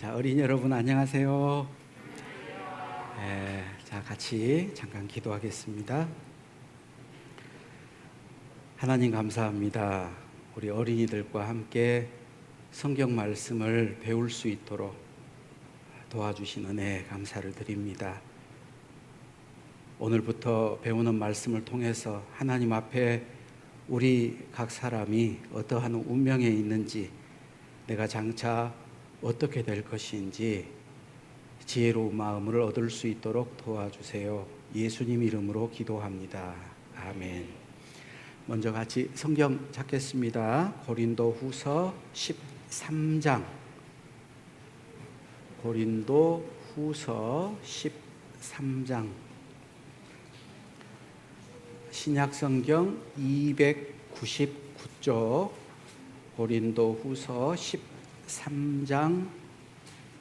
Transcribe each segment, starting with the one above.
자, 어린이 여러분 안녕하세요. 자, 같이 잠깐 기도하겠습니다. 하나님 감사합니다. 우리 어린이들과 함께 성경 말씀을 배울 수 있도록 도와주신 은혜 감사를 드립니다. 오늘부터 배우는 말씀을 통해서 하나님 앞에 우리 각 사람이 어떠한 운명에 있는지, 내가 장차 어떻게 될 것인지 지혜로운 마음을 얻을 수 있도록 도와주세요. 예수님 이름으로 기도합니다. 아멘. 먼저 같이 성경 찾겠습니다. 고린도후서 13장. 고린도후서 13장. 신약성경 299쪽. 고린도후서 13장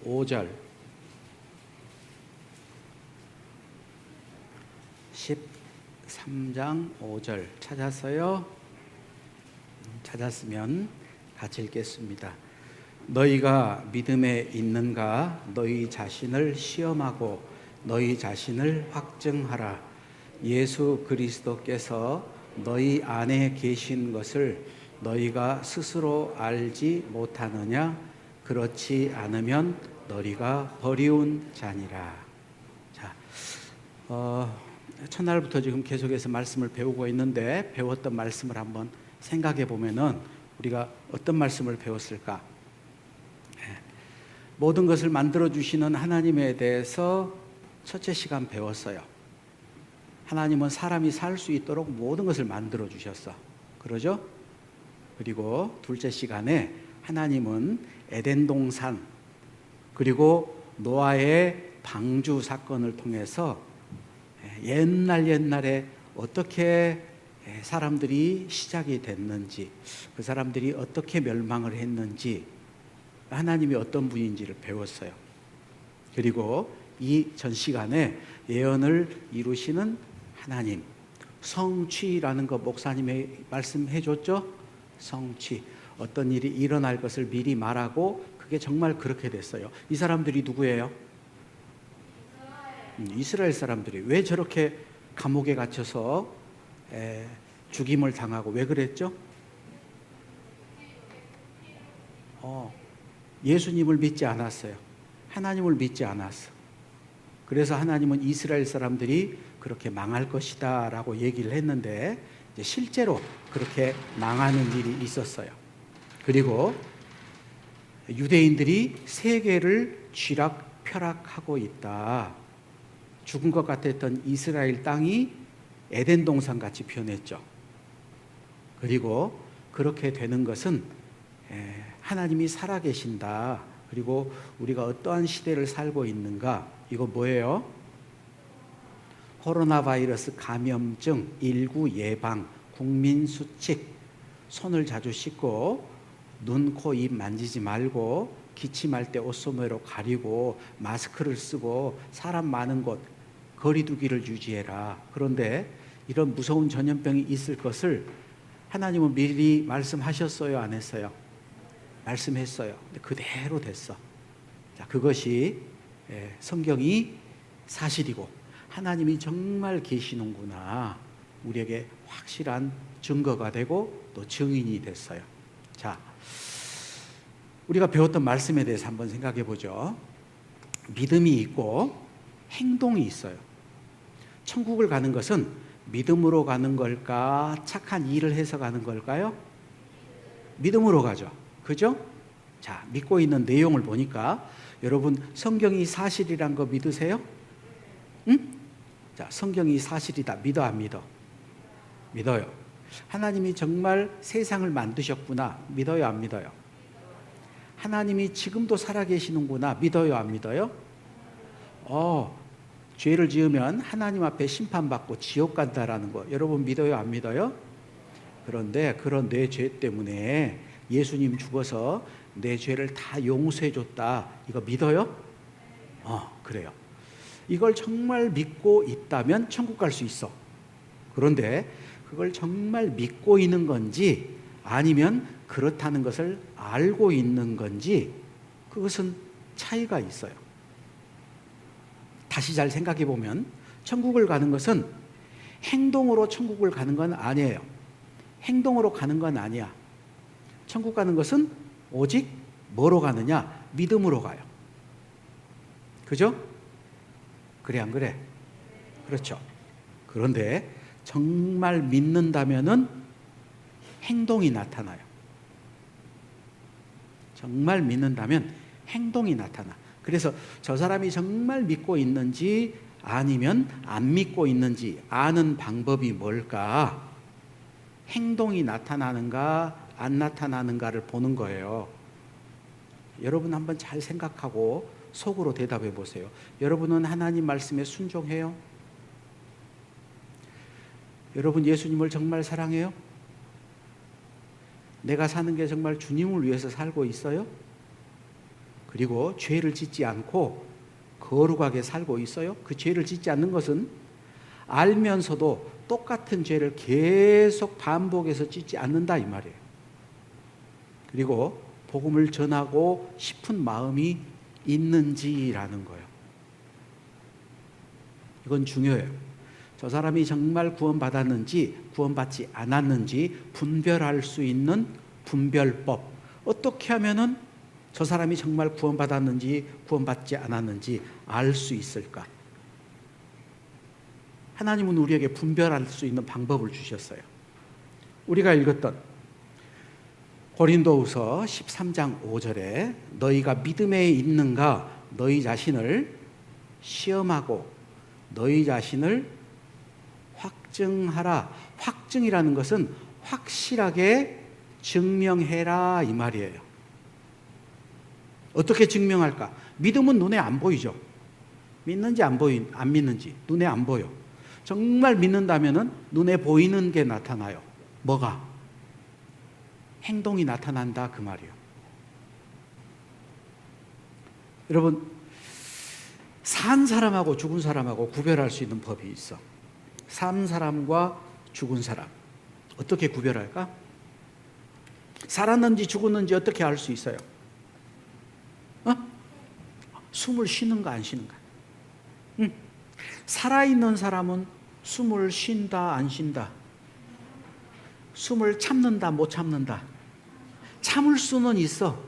5절. 13장 5절 찾았어요? 찾았으면 같이 읽겠습니다. 너희가 믿음에 있는가? 너희 자신을 시험하고 너희 자신을 확증하라. 예수 그리스도께서 너희 안에 계신 것을 너희가 스스로 알지 못하느냐? 그렇지 않으면 너희가 버리운 자니라. 자, 첫날부터 지금 계속해서 말씀을 배우고 있는데, 배웠던 말씀을 한번 생각해 보면은 우리가 어떤 말씀을 배웠을까? 모든 것을 만들어 주시는 하나님에 대해서 첫째 시간 배웠어요. 하나님은 사람이 살 수 있도록 모든 것을 만들어 주셨어. 그러죠? 그리고 둘째 시간에 하나님은 에덴 동산, 그리고 노아의 방주 사건을 통해서 옛날에 어떻게 사람들이 시작이 됐는지, 그 사람들이 어떻게 멸망을 했는지, 하나님이 어떤 분인지를 배웠어요. 그리고 이 전 시간에 예언을 이루시는 하나님, 성취라는 거 목사님이 말씀해 줬죠? 성취, 어떤 일이 일어날 것을 미리 말하고 그게 정말 그렇게 됐어요. 이 사람들이 누구예요? 이스라엘 사람들이. 왜 저렇게 감옥에 갇혀서 죽임을 당하고 왜 그랬죠? 예수님을 믿지 않았어요. 하나님을 믿지 않았어. 그래서 하나님은 이스라엘 사람들이 그렇게 망할 것이다 라고 얘기를 했는데, 이제 실제로 그렇게 망하는 일이 있었어요. 그리고 유대인들이 세계를 쥐락펴락하고 있다. 죽은 것 같았던 이스라엘 땅이 에덴 동산 같이 변했죠. 그리고 그렇게 되는 것은 하나님이 살아계신다. 그리고 우리가 어떠한 시대를 살고 있는가? 이거 뭐예요? 코로나 바이러스 감염증 19 예방, 국민 수칙, 손을 자주 씻고 눈, 코, 입 만지지 말고 기침할 때 옷소매로 가리고 마스크를 쓰고 사람 많은 곳 거리 두기를 유지해라. 그런데 이런 무서운 전염병이 있을 것을 하나님은 미리 말씀하셨어요? 안 했어요? 말씀했어요. 근데 그대로 됐어. 자, 그것이 성경이 사실이고 하나님이 정말 계시는구나, 우리에게 확실한 증거가 되고 또 증인이 됐어요. 자, 우리가 배웠던 말씀에 대해서 한번 생각해 보죠. 믿음이 있고 행동이 있어요. 천국을 가는 것은 믿음으로 가는 걸까? 착한 일을 해서 가는 걸까요? 믿음으로 가죠. 그죠? 자, 믿고 있는 내용을 보니까 여러분, 성경이 사실이란 거 믿으세요? 응? 자, 성경이 사실이다. 믿어, 안 믿어? 믿어요. 하나님이 정말 세상을 만드셨구나. 믿어요, 안 믿어요? 하나님이 지금도 살아계시는구나. 믿어요, 안 믿어요? 죄를 지으면 하나님 앞에 심판받고 지옥 간다라는 거 여러분 믿어요, 안 믿어요? 그런데 그런 내 죄 때문에 예수님 죽어서 내 죄를 다 용서해 줬다. 이거 믿어요? 그래요. 이걸 정말 믿고 있다면 천국 갈 수 있어. 그런데 그걸 정말 믿고 있는 건지 아니면 그렇다는 것을 알고 있는 건지, 그것은 차이가 있어요. 다시 잘 생각해 보면 천국을 가는 것은 행동으로 천국을 가는 건 아니에요. 행동으로 가는 건 아니야. 천국 가는 것은 오직 뭐로 가느냐? 믿음으로 가요. 그죠? 그래 안 그래? 그렇죠. 그런데 정말 믿는다면은 행동이 나타나요. 정말 믿는다면 행동이 나타나. 그래서 저 사람이 정말 믿고 있는지 아니면 안 믿고 있는지 아는 방법이 뭘까? 행동이 나타나는가 안 나타나는가를 보는 거예요. 여러분 한번 잘 생각하고 속으로 대답해 보세요. 여러분은 하나님 말씀에 순종해요? 여러분 예수님을 정말 사랑해요? 내가 사는 게 정말 주님을 위해서 살고 있어요? 그리고 죄를 짓지 않고 거룩하게 살고 있어요? 그 죄를 짓지 않는 것은 알면서도 똑같은 죄를 계속 반복해서 짓지 않는다 이 말이에요. 그리고 복음을 전하고 싶은 마음이 있는지라는 거예요. 이건 중요해요. 저 사람이 정말 구원받았는지 구원받지 않았는지 분별할 수 있는 분별법. 어떻게 하면은 저 사람이 정말 구원받았는지 구원받지 않았는지 알 수 있을까? 하나님은 우리에게 분별할 수 있는 방법을 주셨어요. 우리가 읽었던 고린도후서 13장 5절에 너희가 믿음에 있는가 너희 자신을 시험하고 너희 자신을 확증하라. 확증이라는 것은 확실하게 증명해라 이 말이에요. 어떻게 증명할까? 믿음은 눈에 안 보이죠. 믿는지 안 믿는지 눈에 안 보여. 정말 믿는다면은 눈에 보이는 게 나타나요. 뭐가? 행동이 나타난다 그 말이에요. 여러분 산 사람하고 죽은 사람하고 구별할 수 있는 법이 있어. 산 사람과 죽은 사람 어떻게 구별할까? 살았는지 죽었는지 어떻게 알 수 있어요? 숨을 쉬는가 안 쉬는가? 살아있는 사람은 숨을 쉰다 안 쉰다? 숨을 참는다 못 참는다? 참을 수는 있어.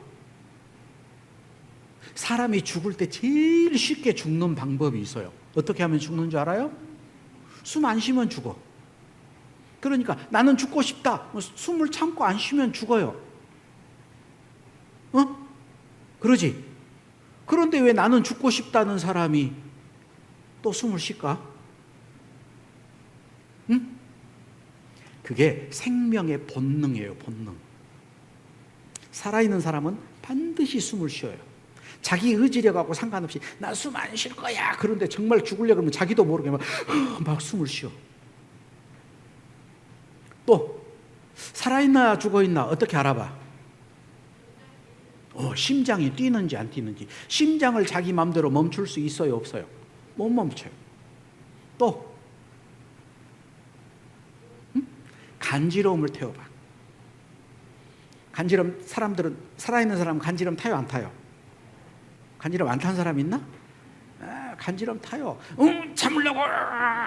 사람이 죽을 때 제일 쉽게 죽는 방법이 있어요. 어떻게 하면 죽는 줄 알아요? 숨 안 쉬면 죽어. 그러니까 나는 죽고 싶다. 숨을 참고 안 쉬면 죽어요. 그러지? 그런데 왜 나는 죽고 싶다는 사람이 또 숨을 쉴까? 응? 그게 생명의 본능이에요, 본능. 살아있는 사람은 반드시 숨을 쉬어요. 자기 의지력하고 상관없이 나 숨 안 쉴 거야. 그런데 정말 죽으려고 그러면 자기도 모르게 막 숨을 쉬어. 또 살아있나 죽어있나 어떻게 알아봐? 심장이 뛰는지 안 뛰는지. 심장을 자기 마음대로 멈출 수 있어요 없어요? 못 멈춰요. 또 간지러움을 태워봐. 간지럼 사람들은 살아있는 사람은 간지럼 타요 안 타요? 간지럼 안 탄 사람 있나? 간지럼 타요. 참으려고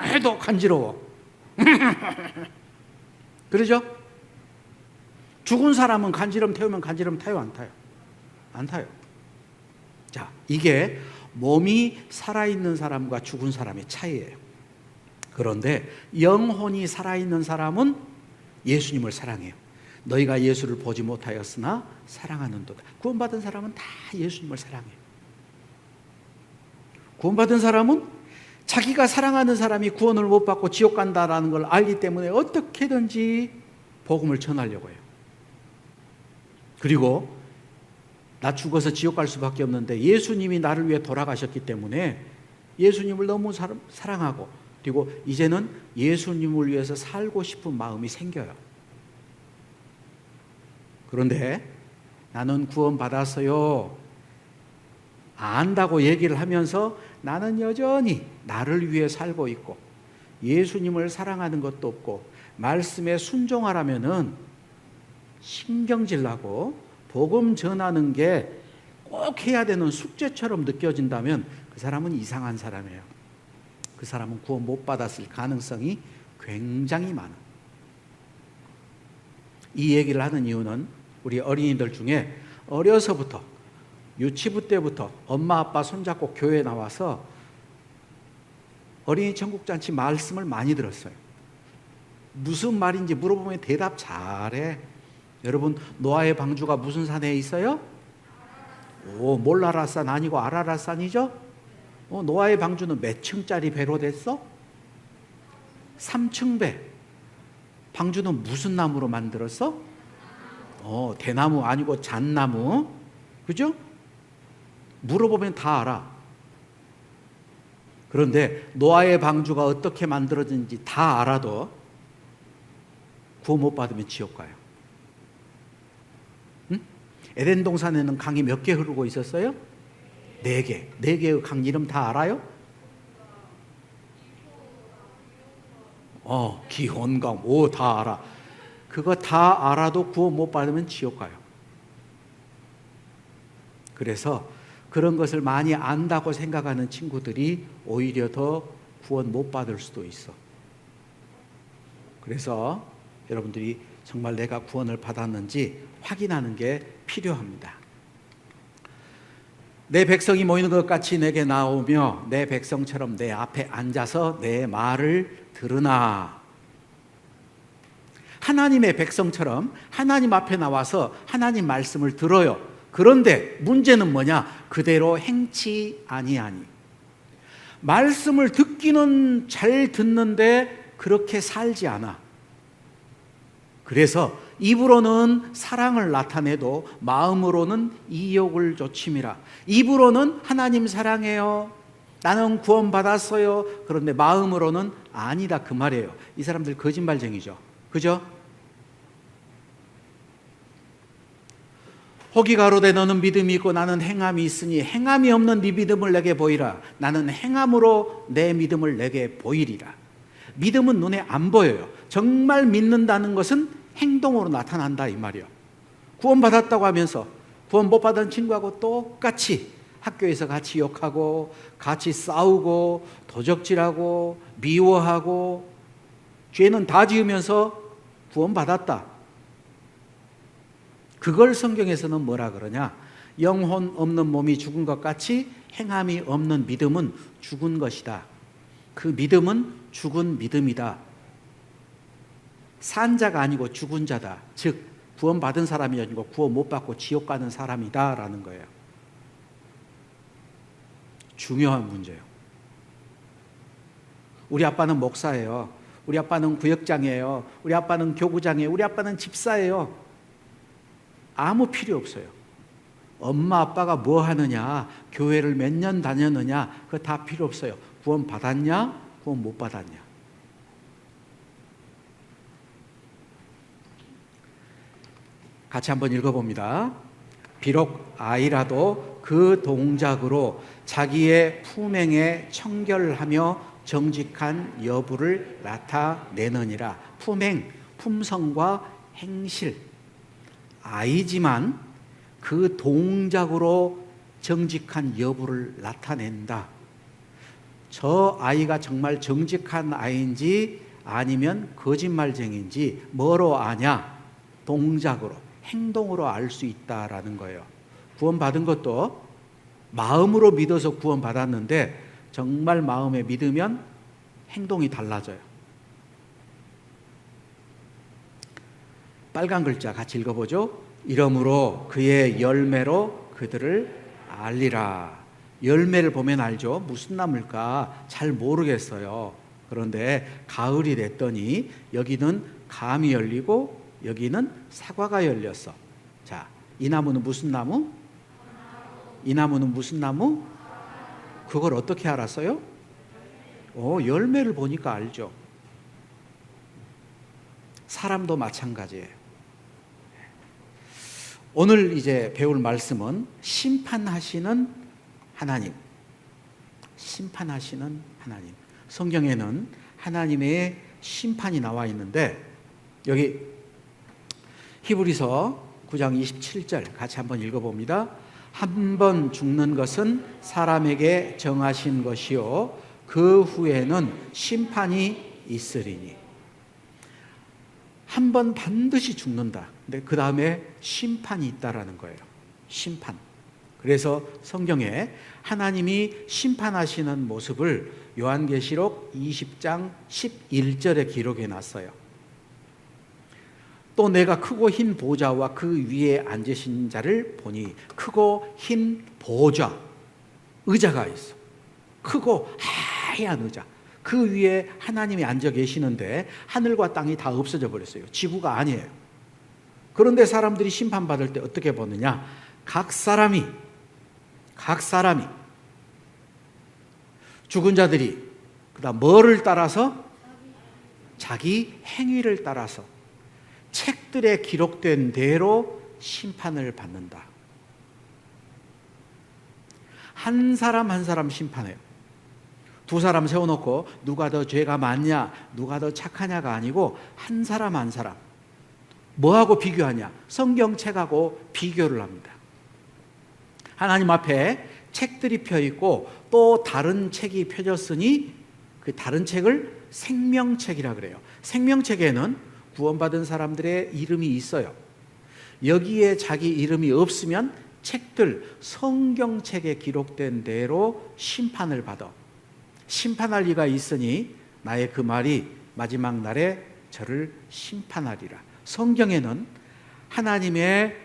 해도 간지러워. 그러죠? 죽은 사람은 간지럼 태우면 간지럼 타요 안 타요? 안 타요. 자, 이게 몸이 살아있는 사람과 죽은 사람의 차이예요. 그런데 영혼이 살아있는 사람은 예수님을 사랑해요. 너희가 예수를 보지 못하였으나 사랑하는도다. 구원받은 사람은 다 예수님을 사랑해요. 구원받은 사람은 자기가 사랑하는 사람이 구원을 못 받고 지옥 간다라는 걸 알기 때문에 어떻게든지 복음을 전하려고 해요. 그리고 나 죽어서 지옥 갈 수밖에 없는데 예수님이 나를 위해 돌아가셨기 때문에 예수님을 너무 사랑하고 그리고 이제는 예수님을 위해서 살고 싶은 마음이 생겨요. 그런데 나는 구원받았어요. 안다고 얘기를 하면서 나는 여전히 나를 위해 살고 있고 예수님을 사랑하는 것도 없고 말씀에 순종하라면은 신경질 나고 복음 전하는 게 꼭 해야 되는 숙제처럼 느껴진다면 그 사람은 이상한 사람이에요. 그 사람은 구원 못 받았을 가능성이 굉장히 많아. 이 얘기를 하는 이유는 우리 어린이들 중에 어려서부터 유치부 때부터 엄마 아빠 손잡고 교회 나와서 어린이 천국잔치 말씀을 많이 들었어요. 무슨 말인지 물어보면 대답 잘해. 여러분, 노아의 방주가 무슨 산에 있어요? 몰라라산 아니고 아라라산이죠? 노아의 방주는 몇 층짜리 배로 됐어? 3층 배. 방주는 무슨 나무로 만들었어? 대나무 아니고 잣나무. 그죠? 물어보면 다 알아. 그런데 노아의 방주가 어떻게 만들어진지 다 알아도 구원 못 받으면 지옥 가요. 응? 에덴 동산에는 강이 몇 개 흐르고 있었어요? 4개. 4개의 강 이름 다 알아요? 기혼강. 다 알아. 그거 다 알아도 구원 못 받으면 지옥 가요. 그래서 그런 것을 많이 안다고 생각하는 친구들이 오히려 더 구원 못 받을 수도 있어. 그래서 여러분들이 정말 내가 구원을 받았는지 확인하는 게 필요합니다. 내 백성이 모이는 것 같이 내게 나오며 내 백성처럼 내 앞에 앉아서 내 말을 들으나. 하나님의 백성처럼 하나님 앞에 나와서 하나님 말씀을 들어요. 그런데 문제는 뭐냐? 그대로 행치 아니하니. 말씀을 듣기는 잘 듣는데 그렇게 살지 않아. 그래서 입으로는 사랑을 나타내도 마음으로는 이욕을 조침이라. 입으로는 하나님 사랑해요, 나는 구원받았어요. 그런데 마음으로는 아니다, 그 말이에요. 이 사람들 거짓말쟁이죠. 그죠? 혹이 가로되 너는 믿음이 있고 나는 행함이 있으니 행함이 없는 네 믿음을 내게 보이라. 나는 행함으로 내 믿음을 내게 보이리라. 믿음은 눈에 안 보여요. 정말 믿는다는 것은 행동으로 나타난다, 이 말이에요. 구원받았다고 하면서 구원 못 받은 친구하고 똑같이 학교에서 같이 욕하고 같이 싸우고 도적질하고 미워하고 죄는 다 지으면서 구원받았다. 그걸 성경에서는 뭐라 그러냐? 영혼 없는 몸이 죽은 것 같이 행함이 없는 믿음은 죽은 것이다. 그 믿음은 죽은 믿음이다. 산 자가 아니고 죽은 자다. 즉 구원받은 사람이 아니고 구원 못 받고 지옥 가는 사람이다 라는 거예요. 중요한 문제예요. 우리 아빠는 목사예요. 우리 아빠는 구역장이에요. 우리 아빠는 교구장이에요. 우리 아빠는 집사예요. 아무 필요 없어요. 엄마 아빠가 뭐 하느냐, 교회를 몇 년 다녔느냐, 그거 다 필요 없어요. 구원 받았냐, 구원 못 받았냐. 같이 한번 읽어봅니다. 비록 아이라도 그 동작으로 자기의 품행에 청결하며 정직한 여부를 나타내느니라. 품행, 품성과 행실. 아이지만 그 동작으로 정직한 여부를 나타낸다. 저 아이가 정말 정직한 아이인지 아니면 거짓말쟁이인지 뭐로 아냐? 동작으로, 행동으로 알 수 있다라는 거예요. 구원받은 것도 마음으로 믿어서 구원받았는데 정말 마음에 믿으면 행동이 달라져요. 빨간 글자 같이 읽어보죠. 이러므로 그의 열매로 그들을 알리라. 열매를 보면 알죠. 무슨 나무일까 잘 모르겠어요. 그런데 가을이 됐더니 여기는 감이 열리고 여기는 사과가 열렸어. 자, 이 나무는 무슨 나무? 이 나무는 무슨 나무? 그걸 어떻게 알았어요? 열매를 보니까 알죠. 사람도 마찬가지예요. 오늘 이제 배울 말씀은 심판하시는 하나님. 심판하시는 하나님. 성경에는 하나님의 심판이 나와 있는데 여기 히브리서 9장 27절 같이 한번 읽어봅니다. 한 번 죽는 것은 사람에게 정하신 것이요 그 후에는 심판이 있으리니. 한 번 반드시 죽는다. 근데 그 다음에 심판이 있다라는 거예요. 심판. 그래서 성경에 하나님이 심판하시는 모습을 요한계시록 20장 11절에 기록해 놨어요. 또 내가 크고 흰 보좌와 그 위에 앉으신 자를 보니, 크고 흰 보좌, 의자가 있어. 크고 하얀 의자. 그 위에 하나님이 앉아 계시는데 하늘과 땅이 다 없어져 버렸어요. 지구가 아니에요. 그런데 사람들이 심판받을 때 어떻게 보느냐? 각 사람이 죽은 자들이 그다음 뭐를 따라서? 자기 행위를 따라서 책들에 기록된 대로 심판을 받는다. 한 사람 한 사람 심판해요. 두 사람 세워놓고 누가 더 죄가 많냐, 누가 더 착하냐가 아니고 한 사람 한 사람. 뭐하고 비교하냐? 성경책하고 비교를 합니다. 하나님 앞에 책들이 펴있고 또 다른 책이 펴졌으니 그 다른 책을 생명책이라 그래요. 생명책에는 구원받은 사람들의 이름이 있어요. 여기에 자기 이름이 없으면 책들, 성경책에 기록된 대로 심판을 받아. 심판할 리가 있으니 나의 그 말이 마지막 날에 저를 심판하리라. 성경에는 하나님의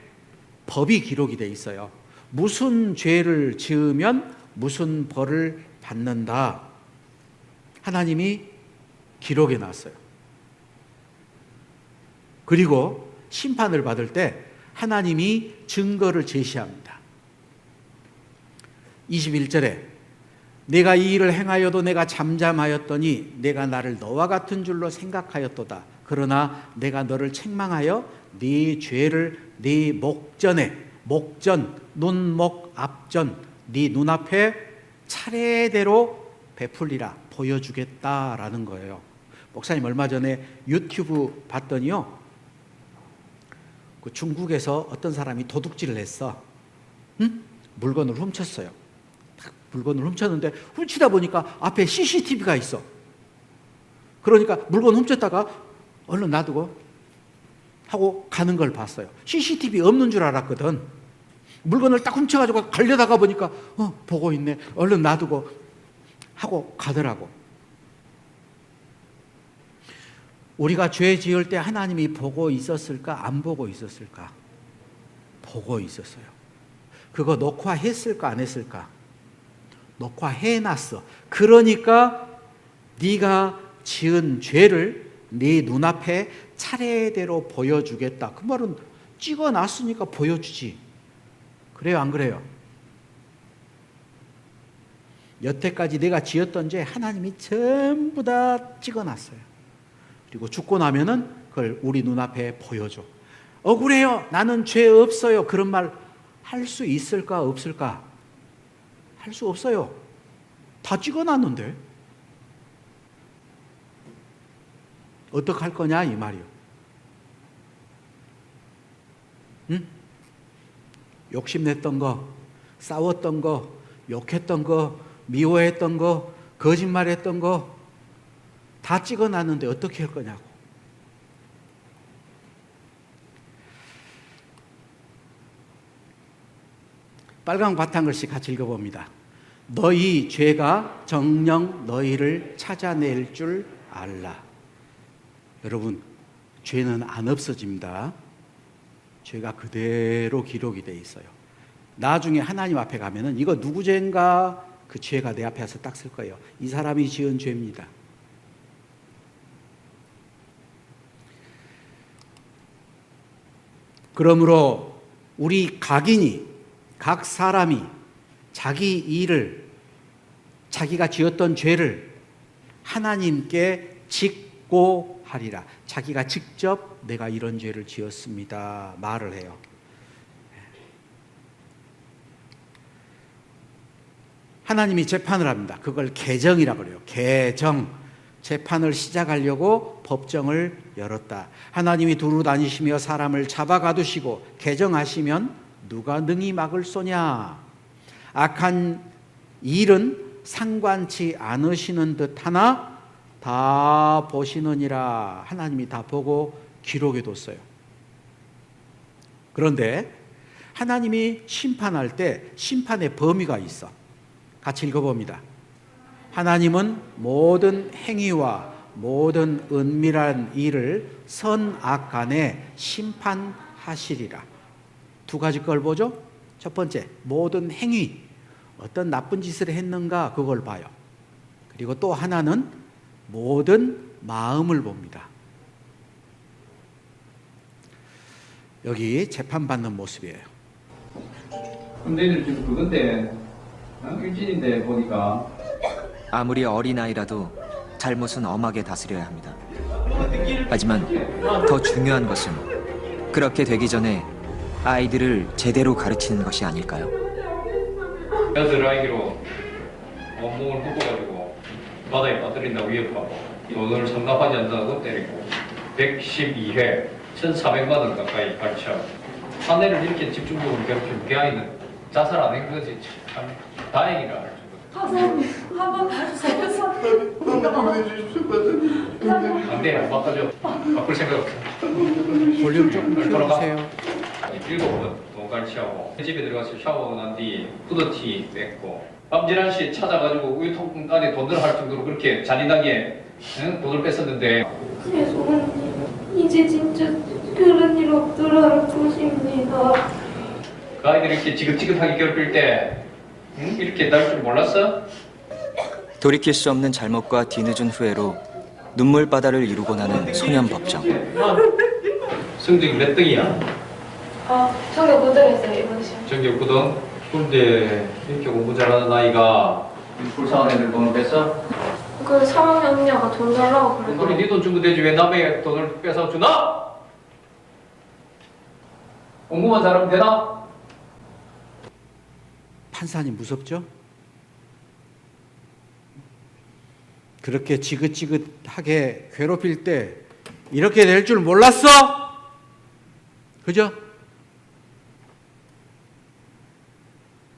법이 기록이 되어 있어요. 무슨 죄를 지으면 무슨 벌을 받는다. 하나님이 기록해 놨어요. 그리고 심판을 받을 때 하나님이 증거를 제시합니다. 21절에 내가 이 일을 행하여도 내가 잠잠하였더니 내가 나를 너와 같은 줄로 생각하였도다. 그러나 내가 너를 책망하여 네 죄를 네 목전에, 목전, 눈목 앞전, 네 눈앞에 차례대로 베풀리라, 보여주겠다라는 거예요. 목사님 얼마 전에 유튜브 봤더니요, 그 중국에서 어떤 사람이 도둑질을 했어. 물건을 훔쳤어요. 물건을 훔쳤는데 훔치다 보니까 앞에 CCTV가 있어. 그러니까 물건 훔쳤다가 얼른 놔두고 하고 가는 걸 봤어요. CCTV 없는 줄 알았거든. 물건을 딱 훔쳐가지고 가려다가 보니까 보고 있네. 얼른 놔두고 하고 가더라고. 우리가 죄 지을 때 하나님이 보고 있었을까? 안 보고 있었을까? 보고 있었어요. 그거 녹화했을까? 안 했을까? 녹화해놨어. 그러니까 네가 지은 죄를 네 눈앞에 차례대로 보여주겠다. 그 말은 찍어놨으니까 보여주지. 그래요, 안 그래요? 여태까지 내가 지었던 죄 하나님이 전부 다 찍어놨어요. 그리고 죽고 나면은 그걸 우리 눈앞에 보여줘. 억울해요. 나는 죄 없어요. 그런 말 할 수 있을까 없을까? 할 수 없어요. 다 찍어놨는데 어떡할 거냐 이 말이요. 응? 욕심냈던 거, 싸웠던 거, 욕했던 거, 미워했던 거, 거짓말했던 거 다 찍어놨는데 어떻게 할 거냐고. 빨강 바탕글씨 같이 읽어봅니다. 너희 죄가 정녕 너희를 찾아낼 줄 알라. 여러분, 죄는 안 없어집니다. 죄가 그대로 기록이 돼 있어요. 나중에 하나님 앞에 가면은 이거 누구 죄인가? 그 죄가 내 앞에서 딱 쓸 거예요. 이 사람이 지은 죄입니다. 그러므로 우리 각인이, 각 사람이 자기 일을, 자기가 지었던 죄를 하나님께 직고하리라. 자기가 직접 내가 이런 죄를 지었습니다 말을 해요. 하나님이 재판을 합니다. 그걸 개정이라고 그래요. 개정. 재판을 시작하려고 법정을 열었다. 하나님이 두루 다니시며 사람을 잡아 가두시고 개정하시면 누가 능히 막을 소냐. 악한 일은 상관치 않으시는 듯하나 다 보시느니라. 하나님이 다 보고 기록해 뒀어요. 그런데 하나님이 심판할 때 심판의 범위가 있어. 같이 읽어봅니다. 하나님은 모든 행위와 모든 은밀한 일을 선악간에 심판하시리라. 두 가지 걸 보죠. 첫 번째, 모든 행위, 어떤 나쁜 짓을 했는가 그걸 봐요. 그리고 또 하나는 모든 마음을 봅니다. 여기 재판받는 모습이에요. 근데 지금 그건데 일진인데 보니까 아무리 어린아이라도 잘못은 엄하게 다스려야 합니다. 하지만 더 중요한 것은 그렇게 되기 전에 아이들을 제대로 가르치는 것이 아닐까요? 여덟 아이기로 온몸을 묶어가지고 바다에 빠뜨린다고 위협하고 돈을 상납하지 않는다고 때리고 112회 1,400만 원 가까이 발치하고 사내를 이렇게 집중적으로 괴롭히면 그 아이는 자살 안 한 거지. 참 다행이라 할 정도. 사장님 한번 봐주세요. 안 돼, 안 바꿔줘. 바꿀 생각 없어. 볼륨 조금 키워주세요. 7번 돈 갈취하고 집에 들어가서 샤워하고 난 뒤 후드티 뺏고 밤11시 에 찾아가지고 우유통 안에 돈 넣어 할 정도로 그렇게 잔인하게 돈을 뺐었는데 죄송합니다. 이제 진짜 그런 일 없도록 할 것입니다. 그 아이들이 이렇게 지긋지긋하게 괴롭힐 때 이렇게 날 줄 몰랐어? 돌이킬 수 없는 잘못과 뒤늦은 후회로 눈물바다를 이루고 나는 소년 법정. 성적이 몇 등이야? 성격 못 되겠어요 이번 시험. 전교 9등? 근데 이렇게 공부 잘하는 아이가 불쌍한 애들 돈을 뺐어? 그 3학년 언니가 돈 달라고 우리 그러더라고요. 네 돈 주면 되지 왜 남의 돈을 뺏어 주나? 공부만 잘하면 되나? 판사님 무섭죠? 그렇게 지긋지긋하게 괴롭힐 때 이렇게 될 줄 몰랐어? 그죠?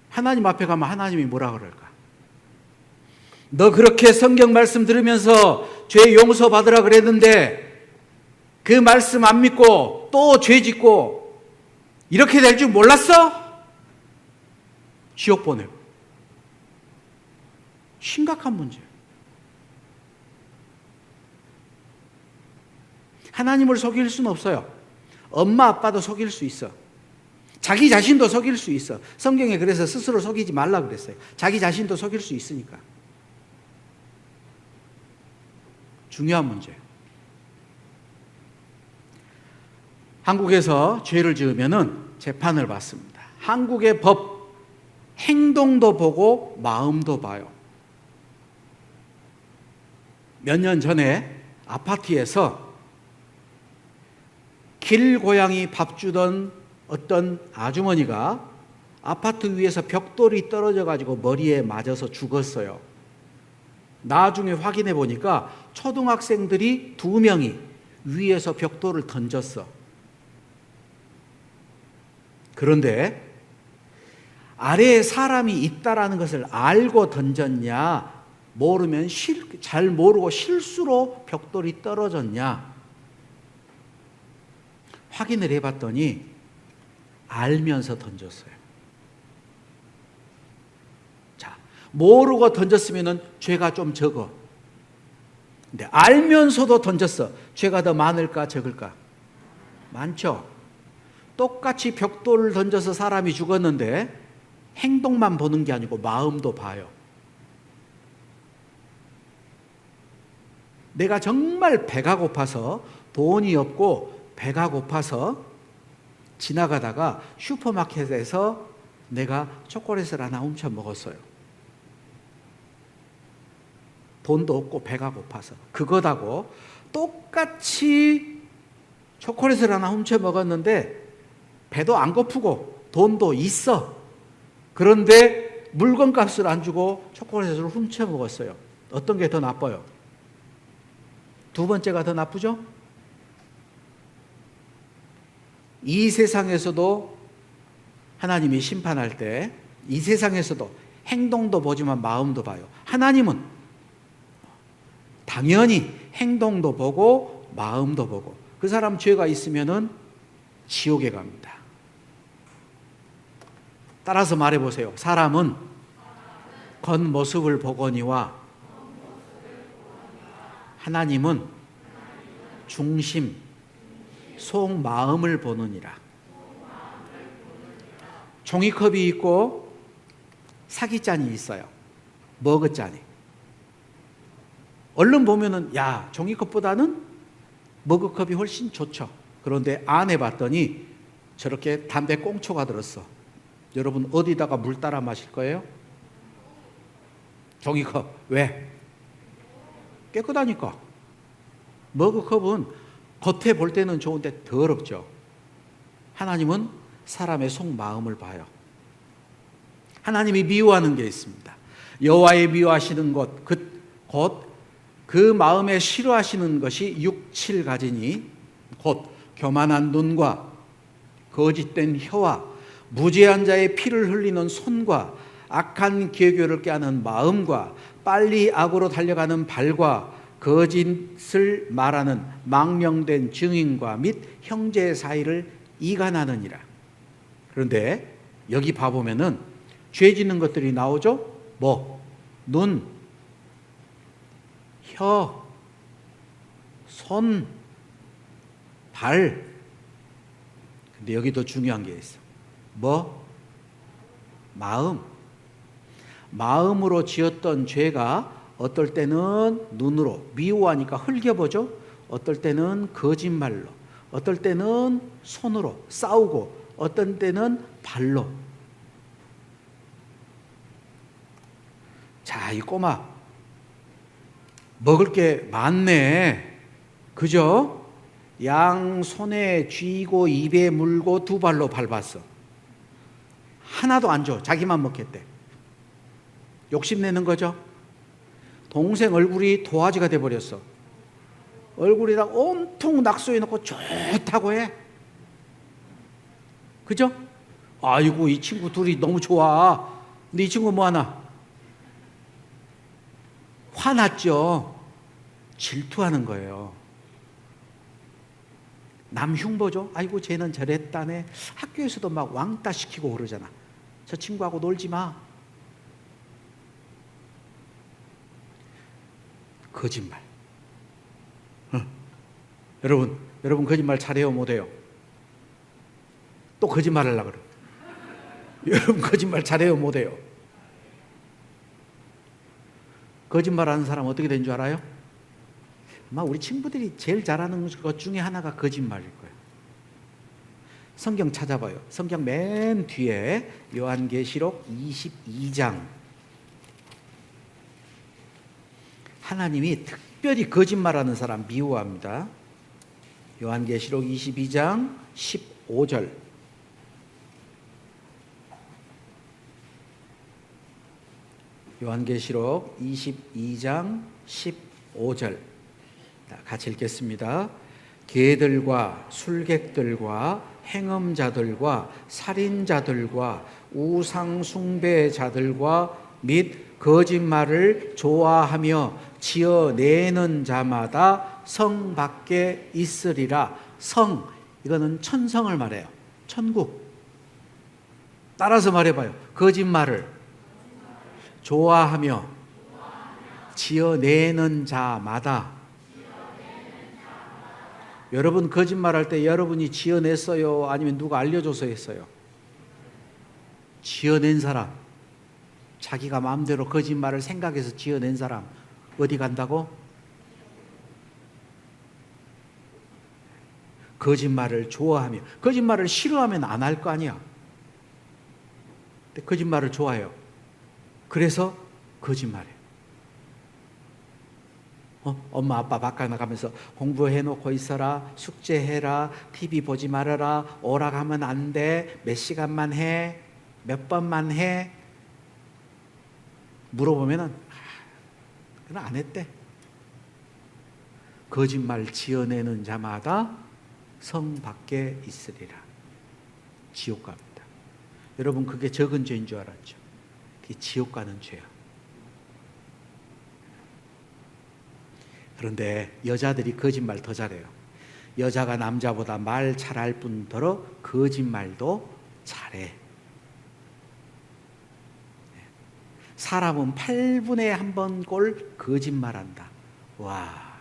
하나님 앞에 가면 하나님이 뭐라 그럴까? 너 그렇게 성경 말씀 들으면서 죄 용서 받으라 그랬는데 그 말씀 안 믿고 또 죄 짓고 이렇게 될 줄 몰랐어? 지옥 보내고. 심각한 문제예요. 하나님을 속일 수는 없어요. 엄마 아빠도 속일 수 있어. 자기 자신도 속일 수 있어. 성경에 그래서 스스로 속이지 말라 그랬어요. 자기 자신도 속일 수 있으니까. 중요한 문제예요. 한국에서 죄를 지으면은 재판을 받습니다. 한국의 법, 행동도 보고 마음도 봐요. 몇 년 전에 아파트에서 길고양이 밥 주던 어떤 아주머니가 아파트 위에서 벽돌이 떨어져 가지고 머리에 맞아서 죽었어요. 나중에 확인해 보니까 초등학생들이 2명이 위에서 벽돌을 던졌어. 그런데 아래에 사람이 있다라는 것을 알고 던졌냐, 모르면 잘 모르고 실수로 벽돌이 떨어졌냐 확인을 해봤더니 알면서 던졌어요. 자, 모르고 던졌으면 죄가 좀 적어. 근데 알면서도 던졌어. 죄가 더 많을까 적을까? 많죠. 똑같이 벽돌을 던져서 사람이 죽었는데 행동만 보는 게 아니고 마음도 봐요. 내가 정말 배가 고파서 돈이 없고 배가 고파서 지나가다가 슈퍼마켓에서 내가 초콜릿을 하나 훔쳐 먹었어요. 돈도 없고 배가 고파서. 그거다고 똑같이 초콜릿을 하나 훔쳐 먹었는데 배도 안 고프고 돈도 있어. 그런데 물건값을 안 주고 초콜릿을 훔쳐 먹었어요. 어떤 게 더 나빠요? 두 번째가 더 나쁘죠? 이 세상에서도 하나님이 심판할 때 이 세상에서도 행동도 보지만 마음도 봐요. 하나님은 당연히 행동도 보고 마음도 보고, 그 사람 죄가 있으면은 지옥에 갑니다. 따라서 말해보세요. 사람은 겉모습을 보거니와 하나님은 중심, 속마음을 보느니라. 종이컵이 있고 사기잔이 있어요. 머그잔이. 얼른 보면은 야, 종이컵보다는 머그컵이 훨씬 좋죠. 그런데 안에 봤더니 저렇게 담배 꽁초가 들었어. 여러분 어디다가 물 따라 마실 거예요? 종이컵. 왜? 깨끗하니까. 머그컵은 겉에 볼 때는 좋은데 더럽죠. 하나님은 사람의 속마음을 봐요. 하나님이 미워하는 게 있습니다. 여호와의 미워하시는 것, 곧 그 마음에 싫어하시는 것이 6, 7가지니 곧 교만한 눈과 거짓된 혀와 무죄한 자의 피를 흘리는 손과 악한 계교를 깨하는 마음과 빨리 악으로 달려가는 발과 거짓을 말하는 망령된 증인과 및 형제 사이를 이간하느니라. 그런데 여기 봐보면은 죄 짓는 것들이 나오죠? 눈, 혀, 손, 발. 근데 여기 더 중요한 게 있어. 마음. 마음으로 지었던 죄가 어떨 때는 눈으로 미워하니까 흘겨보죠. 어떨 때는 거짓말로, 어떨 때는 손으로 싸우고, 어떤 때는 발로. 자, 이 꼬마 먹을 게 많네. 그죠? 양 손에 쥐고 입에 물고 두 발로 밟았어. 하나도 안 줘. 자기만 먹겠대. 욕심내는 거죠. 동생 얼굴이 도화지가 돼버렸어. 얼굴에다 온통 낙서해 놓고 좋다고 해. 그죠? 아이고, 이 친구 둘이 너무 좋아. 근데 이 친구 뭐 하나? 화났죠. 질투하는 거예요. 남 흉보죠. 아이고, 쟤는 저랬다네. 학교에서도 막 왕따 시키고 그러잖아. 저 친구하고 놀지 마. 거짓말. 여러분 거짓말 잘해요, 못해요? 또 거짓말 하려고 그래. 여러분 거짓말 잘해요, 못해요? 거짓말하는 사람 어떻게 된 줄 알아요? 아마 우리 친구들이 제일 잘하는 것 중에 하나가 거짓말일 거예요. 성경 찾아봐요. 성경 맨 뒤에 요한계시록 22장. 하나님이 특별히 거짓말하는 사람 미워합니다. 요한계시록 22장 15절. 요한계시록 22장 15절. 같이 읽겠습니다. 개들과 술객들과 행음자들과 살인자들과 우상숭배자들과 및 거짓말을 좋아하며 지어내는 자마다 성 밖에 있으리라. 성, 이거는 천성을 말해요. 천국. 따라서 말해봐요. 거짓말을 좋아하며 지어내는 자마다. 여러분 거짓말할 때 여러분이 지어냈어요? 아니면 누가 알려줘서 했어요? 지어낸 사람. 자기가 마음대로 거짓말을 생각해서 지어낸 사람 어디 간다고? 거짓말을 좋아하며. 거짓말을 싫어하면 안 할 거 아니야. 근데 거짓말을 좋아해요. 그래서 거짓말해. 엄마 아빠 바깥 나가면서 공부해놓고 있어라, 숙제해라, TV 보지 말아라, 오락하면 안 돼, 몇 시간만 해, 몇 번만 해. 물어보면은 그건 안 했대. 거짓말 지어내는 자마다 성 밖에 있으리라. 지옥 갑니다. 여러분 그게 적은 죄인 줄 알았죠? 그게 지옥 가는 죄야. 그런데 여자들이 거짓말 더 잘해요. 여자가 남자보다 말 잘할 뿐더러 거짓말도 잘해. 사람은 8분에 1번 꼴 거짓말한다. 와.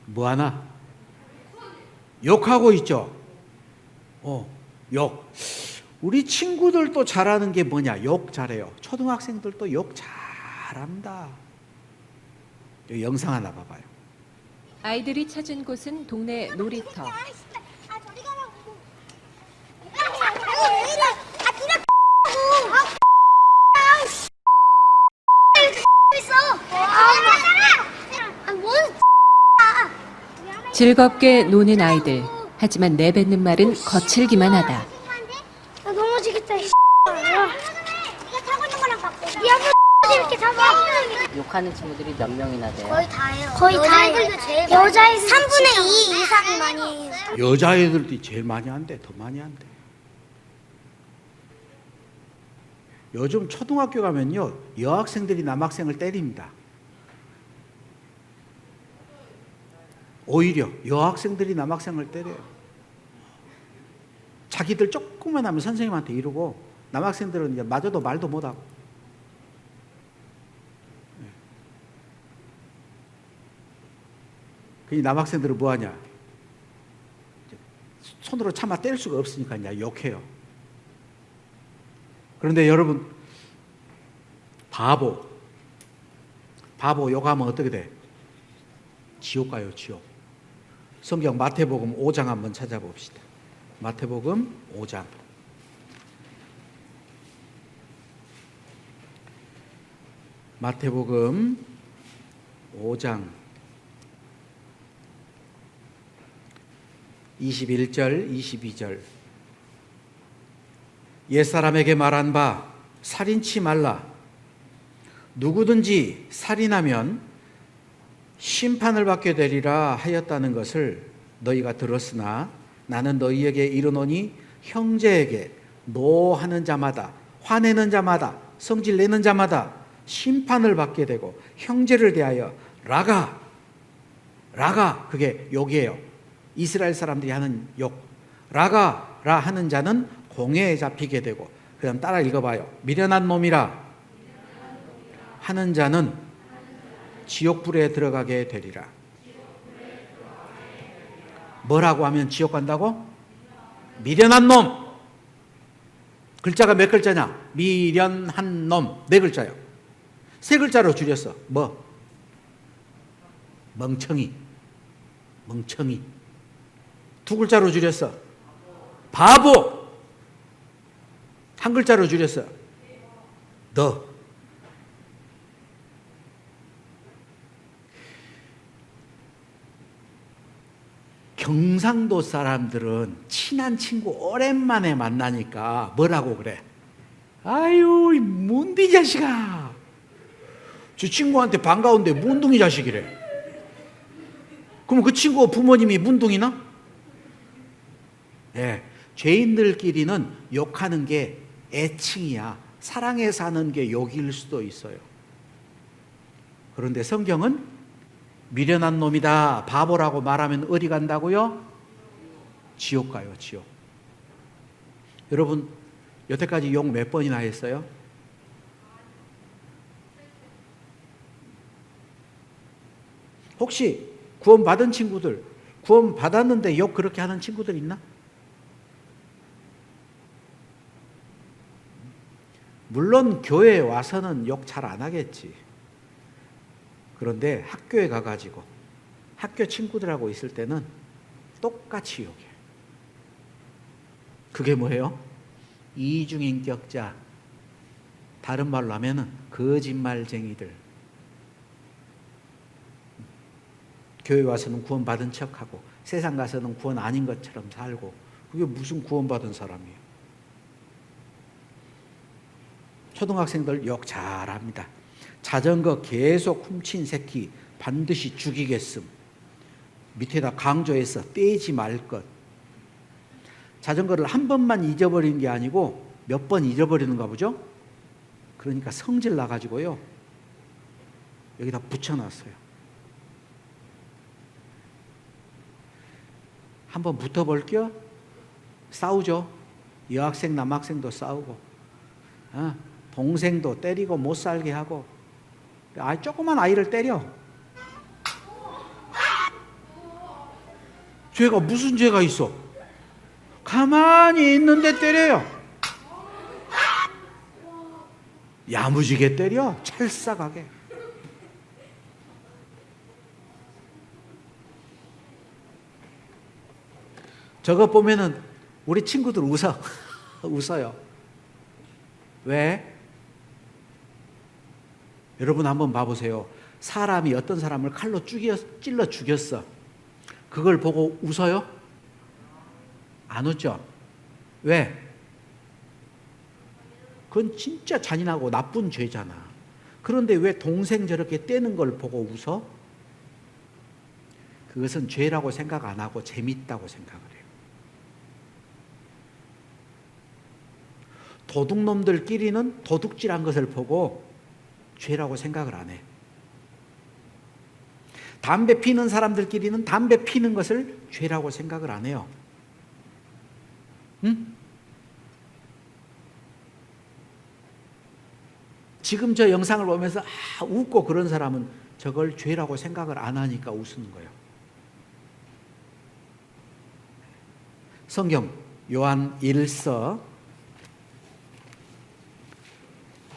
뭐하나? 욕하고 있죠. 욕. 우리 친구들도 잘하는 게 뭐냐? 욕 잘해요. 초등학생들도 욕 잘한다. 영상 하나 봐봐요. 아이들이 찾은 곳은 동네 놀이터. 즐겁게 노는 아이들. 하지만 내뱉는 말은 거칠기만 하다. 나 넘어지겠다. 이 네가 타고 있는 거랑 바꿔. 네 한번 이렇게 타봐. 욕하는 친구들이 몇 명이나 돼요? 거의 다예요. 거의 다예요. 여자애들 3분의 2 이상이 많이 해요. 여자애들이 제일 많이 한대. 더 많이 한대. 요즘 초등학교 가면요, 여학생들이 남학생을 때립니다. 오히려 여학생들이 남학생을 때려요. 자기들 조금만 하면 선생님한테 이러고 남학생들은 이제 마저도 말도 못하고. 그 남학생들은 뭐하냐? 손으로 차마 때릴 수가 없으니까 이제 욕해요. 그런데 여러분, 바보 욕하면 어떻게 돼? 지옥 가요, 지옥. 성경 마태복음 5장 한번 찾아봅시다. 마태복음 5장. 마태복음 5장 21절, 22절. 옛사람에게 말한 바 살인치 말라. 누구든지 살인하면 심판을 받게 되리라 하였다는 것을 너희가 들었으나 나는 너희에게 이르노니 형제에게 노하는 자마다 화내는 자마다 성질 내는 자마다 심판을 받게 되고 형제를 대하여 라가 그게 욕이에요. 이스라엘 사람들이 하는 욕. 라가라 하는 자는 공회에 잡히게 되고, 그다음 따라 읽어봐요. 미련한 놈이라 하는 자는 지옥불에 들어가게 되리라. 뭐라고 하면 지옥 간다고? 미련한 놈. 글자가 몇 글자냐? 미련한 놈. 4글자요. 3글자로 줄였어. 뭐? 멍청이. 2글자로 줄였어. 바보. 1글자로 줄였어. 너. 경상도 사람들은 친한 친구 오랜만에 만나니까 뭐라고 그래? 아유, 이 문디 자식아. 저 친구한테 반가운데 문둥이 자식이래. 그럼 그 친구 부모님이 문둥이나? 예, 죄인들끼리는 욕하는 게 애칭이야. 사랑해서 하는 게 욕일 수도 있어요. 그런데 성경은 미련한 놈이다, 바보라고 말하면 어디 간다고요? 지옥 가요, 지옥. 여러분, 여태까지 욕 몇 번이나 했어요? 혹시 구원 받은 친구들, 구원 받았는데 욕 그렇게 하는 친구들 있나? 물론 교회에 와서는 욕 잘 안 하겠지. 그런데 학교에 가가지고 학교 친구들하고 있을 때는 똑같이 욕해. 그게 뭐예요? 이중인격자. 다른 말로 하면은 거짓말쟁이들. 교회 와서는 구원 받은 척하고 세상 가서는 구원 아닌 것처럼 살고, 그게 무슨 구원 받은 사람이에요? 초등학생들 욕 잘합니다. 자전거 계속 훔친 새끼 반드시 죽이겠음. 밑에다 강조해서 떼지 말 것. 자전거를 한 번만 잊어버린 게 아니고 몇 번 잊어버리는가 보죠? 그러니까 성질 나가지고요. 여기다 붙여놨어요. 한번 붙어볼게요. 싸우죠. 여학생, 남학생도 싸우고, 동생도 때리고 못 살게 하고, 조그만 아이를 때려. 죄가 무슨 죄가 있어? 가만히 있는데 때려요. 야무지게 때려. 찰싹하게. 저거 보면은 우리 친구들 웃어. 웃어요. 왜? 여러분 한번 봐보세요. 사람이 어떤 사람을 칼로 찔러 죽였어. 그걸 보고 웃어요? 안 웃죠? 왜? 그건 진짜 잔인하고 나쁜 죄잖아. 그런데 왜 동생 저렇게 떼는 걸 보고 웃어? 그것은 죄라고 생각 안 하고 재밌다고 생각을 해요. 도둑놈들끼리는 도둑질한 것을 보고 죄라고 생각을 안 해. 담배 피는 사람들끼리는 담배 피는 것을 죄라고 생각을 안 해요. 응? 지금 저 영상을 보면서 웃고 그런 사람은 저걸 죄라고 생각을 안 하니까 웃는 거예요. 성경 요한 1서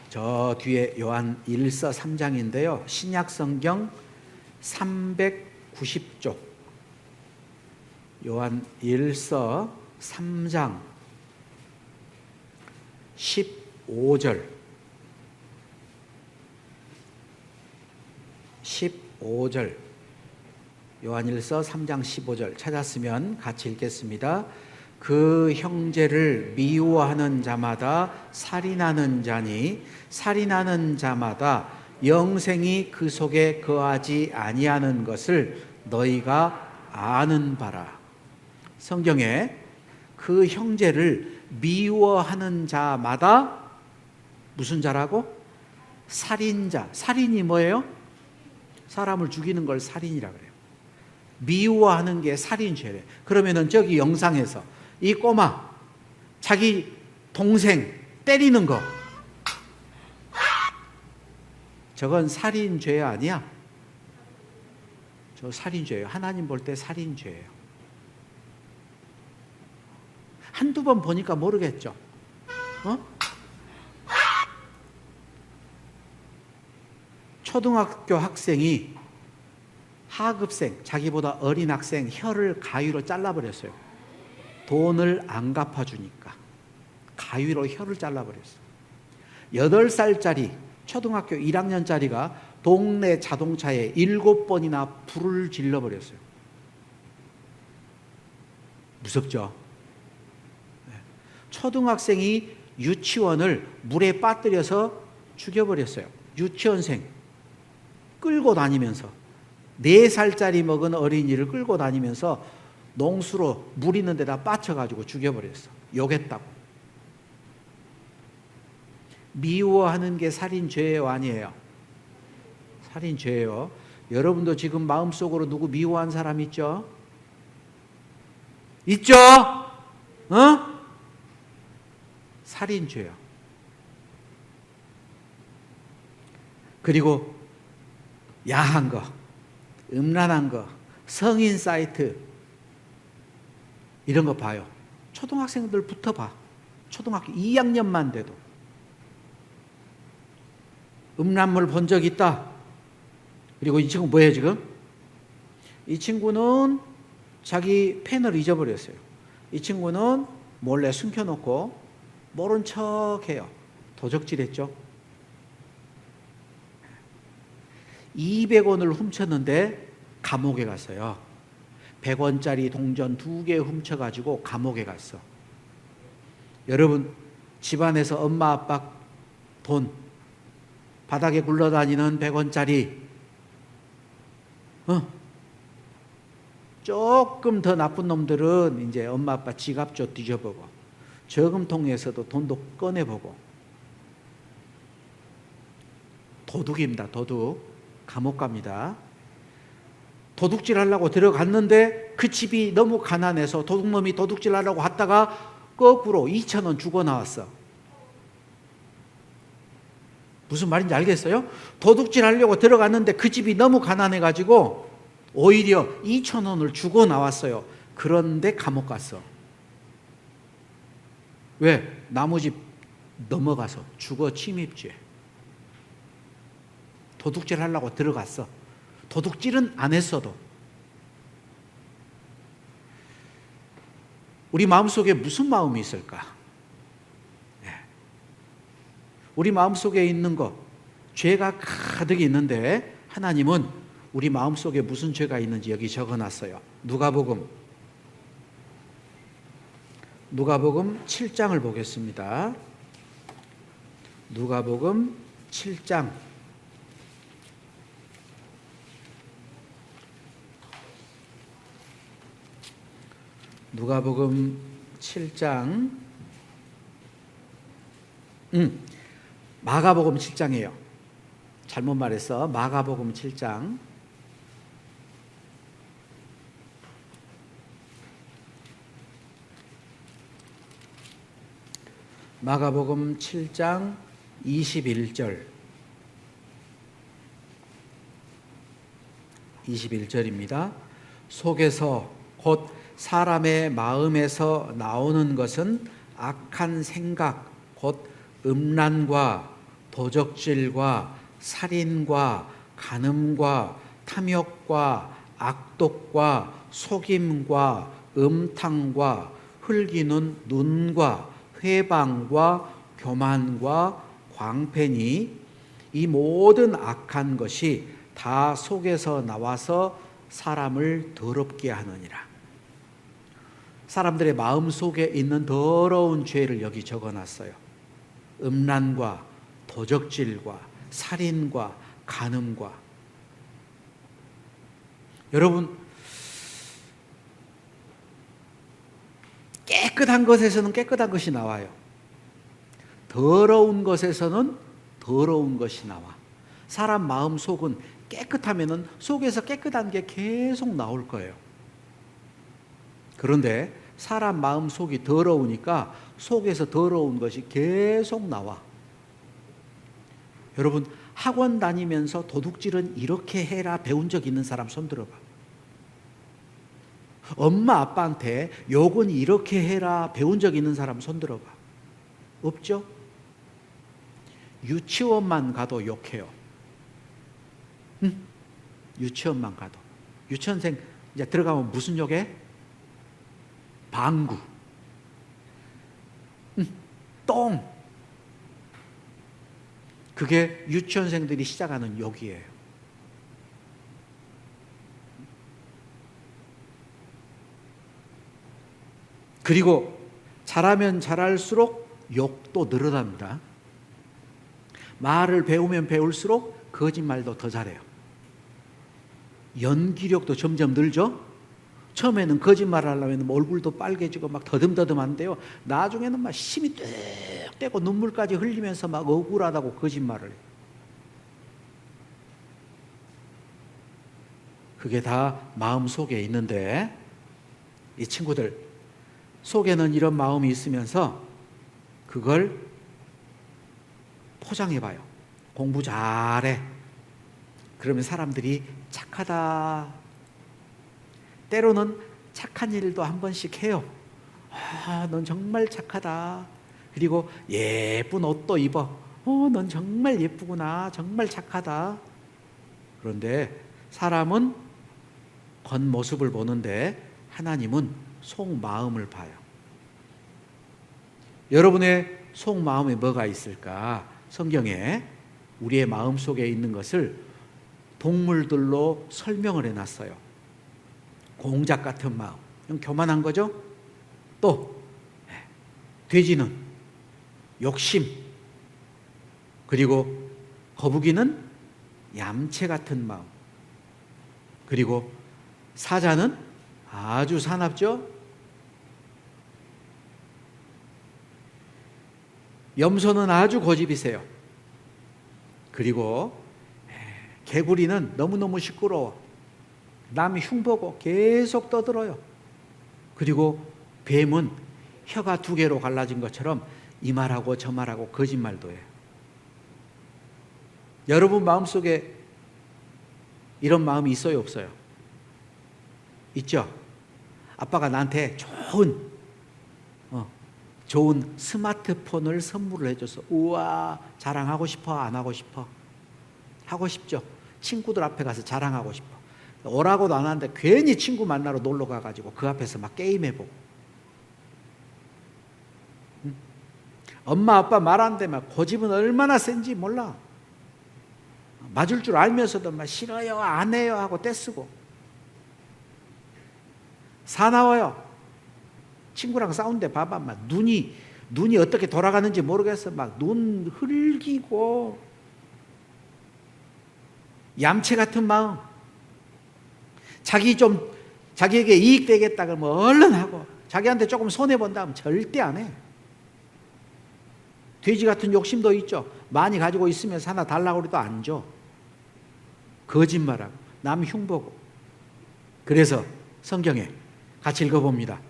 저 뒤에 요한 1서 3장인데요. 신약 성경 390쪽 요한 1서 3장 15절 15절 요한일서 3장 15절 찾았으면 같이 읽겠습니다. 그 형제를 미워하는 자마다 살인하는 자니 살인하는 자마다 영생이 그 속에 거하지 아니하는 것을 너희가 아는 바라. 성경에 그 형제를 미워하는 자마다 무슨 자라고? 살인자. 살인이 뭐예요? 사람을 죽이는 걸 살인이라 그래요. 미워하는 게 살인죄래. 그러면은 저기 영상에서 이 꼬마 자기 동생 때리는 거 저건 살인죄 아니야? 저 살인죄예요. 하나님 볼 때 살인죄예요. 한두 번 보니까 모르겠죠? 초등학교 학생이 하급생, 자기보다 어린 학생 혀를 가위로 잘라버렸어요. 돈을 안 갚아주니까 가위로 혀를 잘라버렸어요. 8살짜리 초등학교 1학년짜리가 동네 자동차에 7번이나 불을 질러버렸어요. 무섭죠? 초등학생이 유치원을 물에 빠뜨려서 죽여버렸어요. 유치원생 끌고 다니면서 4살짜리 먹은 어린이를 끌고 다니면서 농수로 물 있는 데다 빠쳐가지고 죽여버렸어. 욕했다고. 미워하는 게 살인죄예요, 아니에요? 살인죄예요. 여러분도 지금 마음속으로 누구 미워한 사람 있죠? 있죠? 살인죄요. 그리고 야한 거, 음란한 거, 성인 사이트 이런 거 봐요. 초등학생들부터 봐. 초등학교 2학년만 돼도 음란물 본 적 있다. 그리고 이 친구 뭐예요 지금? 이 친구는 자기 펜을 잊어버렸어요. 이 친구는 몰래 숨겨놓고 모른 척해요. 도적질했죠. 200원을 훔쳤는데 감옥에 갔어요. 100원짜리 동전 2개 훔쳐가지고 감옥에 갔어. 여러분 집안에서 엄마 아빠 돈 바닥에 굴러다니는 100원짜리 조금 더 나쁜 놈들은 이제 엄마 아빠 지갑조 뒤져보고 저금통에서도 돈도 꺼내보고 도둑입니다. 도둑. 감옥 갑니다. 도둑질 하려고 들어갔는데 그 집이 너무 가난해서 도둑놈이 도둑질 하려고 갔다가 거꾸로 2,000원 주고 나왔어. 무슨 말인지 알겠어요? 도둑질 하려고 들어갔는데 그 집이 너무 가난해가지고 오히려 2,000원을 주고 나왔어요. 그런데 감옥 갔어. 왜? 나무 집 넘어가서 주거 침입죄. 도둑질 하려고 들어갔어. 도둑질은 안 했어도. 우리 마음속에 무슨 마음이 있을까? 우리 마음속에 있는 것, 죄가 가득 있는데 하나님은 우리 마음속에 무슨 죄가 있는지 여기 적어놨어요. 누가복음 7장을 보겠습니다. 누가복음 7장 누가복음 7장 마가복음 7장이에요. 잘못 말했어. 마가복음 7장 마가복음 7장 21절입니다. 속에서 곧 사람의 마음에서 나오는 것은 악한 생각, 곧 음란과 도적질과 살인과 간음과 탐욕과 악독과 속임과 음탕과 흘기는 눈과 회방과 교만과 광패니 이 모든 악한 것이 다 속에서 나와서 사람을 더럽게 하느니라. 사람들의 마음 속에 있는 더러운 죄를 여기 적어놨어요. 음란과 도적질과 살인과 간음과. 여러분, 깨끗한 것에서는 깨끗한 것이 나와요. 더러운 것에서는 더러운 것이 나와. 사람 마음 속은 깨끗하면은 속에서 깨끗한 게 계속 나올 거예요. 그런데 사람 마음 속이 더러우니까 속에서 더러운 것이 계속 나와. 여러분, 학원 다니면서 도둑질은 이렇게 해라 배운 적 있는 사람 손 들어봐. 엄마 아빠한테 욕은 이렇게 해라 배운 적 있는 사람 손 들어봐. 없죠? 유치원만 가도 욕해요. 응? 유치원만 가도. 유치원생 이제 들어가면 무슨 욕해? 방구. 똥. 그게 유치원생들이 시작하는 욕이에요. 그리고 잘하면 잘할수록 욕도 늘어납니다. 말을 배우면 배울수록 거짓말도 더 잘해요. 연기력도 점점 늘죠. 처음에는 거짓말을 하려면 얼굴도 빨개지고 막 더듬더듬한데요. 나중에는 막 힘이 뚝 떼고 눈물까지 흘리면서 막 억울하다고 거짓말을 해요. 그게 다 마음 속에 있는데 이 친구들 속에는 이런 마음이 있으면서 그걸 포장해봐요. 공부 잘해. 그러면 사람들이 착하다. 때로는 착한 일도 한 번씩 해요. 아, 넌 정말 착하다. 그리고 예쁜 옷도 입어. 넌 정말 예쁘구나. 정말 착하다. 그런데 사람은 겉모습을 보는데 하나님은 속마음을 봐요. 여러분의 속마음에 뭐가 있을까? 성경에 우리의 마음 속에 있는 것을 동물들로 설명을 해놨어요. 공작 같은 마음, 교만한 거죠. 또 돼지는 욕심, 그리고 거북이는 얌체 같은 마음, 그리고 사자는 아주 사납죠? 염소는 아주 고집이세요. 그리고 개구리는 너무너무 시끄러워. 남 흉보고 계속 떠들어요. 그리고 뱀은 혀가 두 개로 갈라진 것처럼 이 말하고 저 말하고 거짓말도 해요. 여러분 마음속에 이런 마음이 있어요, 없어요? 있죠? 아빠가 나한테 좋은 스마트폰을 선물을 해줘서 우와 자랑하고 싶어, 안 하고 싶어? 하고 싶죠. 친구들 앞에 가서 자랑하고 싶어. 오라고도 안 하는데 괜히 친구 만나러 놀러 가가지고 그 앞에서 막 게임해보고. 엄마 아빠 말 안 되면 고집은 얼마나 센지 몰라. 맞을 줄 알면서도 막 싫어요 안 해요 하고 떼쓰고. 사나워요. 친구랑 싸운데 봐봐 막 눈이 어떻게 돌아가는지 모르겠어. 막 눈 흘기고 얌체 같은 마음. 자기에게 이익 되겠다 그러면 얼른 하고, 자기한테 조금 손해 본다 하면 절대 안 해. 돼지 같은 욕심도 있죠. 많이 가지고 있으면서 하나 달라고 해도 안 줘. 거짓말하고 남 흉보고. 그래서 성경에 같이 읽어봅니다.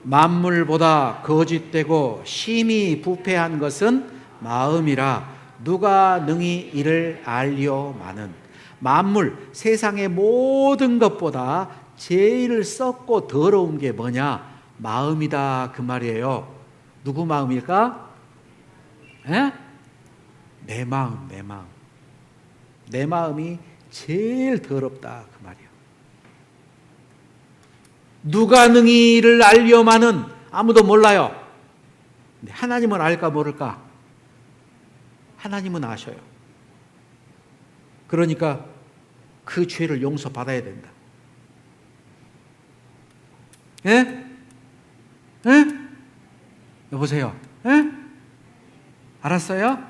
만물보다 거짓되고 심히 부패한 것은 마음이라 누가 능히 이를 알리오마는. 만물, 세상의 모든 것보다 제일 썩고 더러운 게 뭐냐? 마음이다 그 말이에요. 누구 마음일까? 에? 내 마음. 내 마음이 제일 더럽다 그 말이에요. 누가 능히 이를 알려마는. 아무도 몰라요. 근데 하나님은 알까 모를까? 하나님은 아셔요. 그러니까 그 죄를 용서받아야 된다. 예? 예? 여보세요? 예? 알았어요?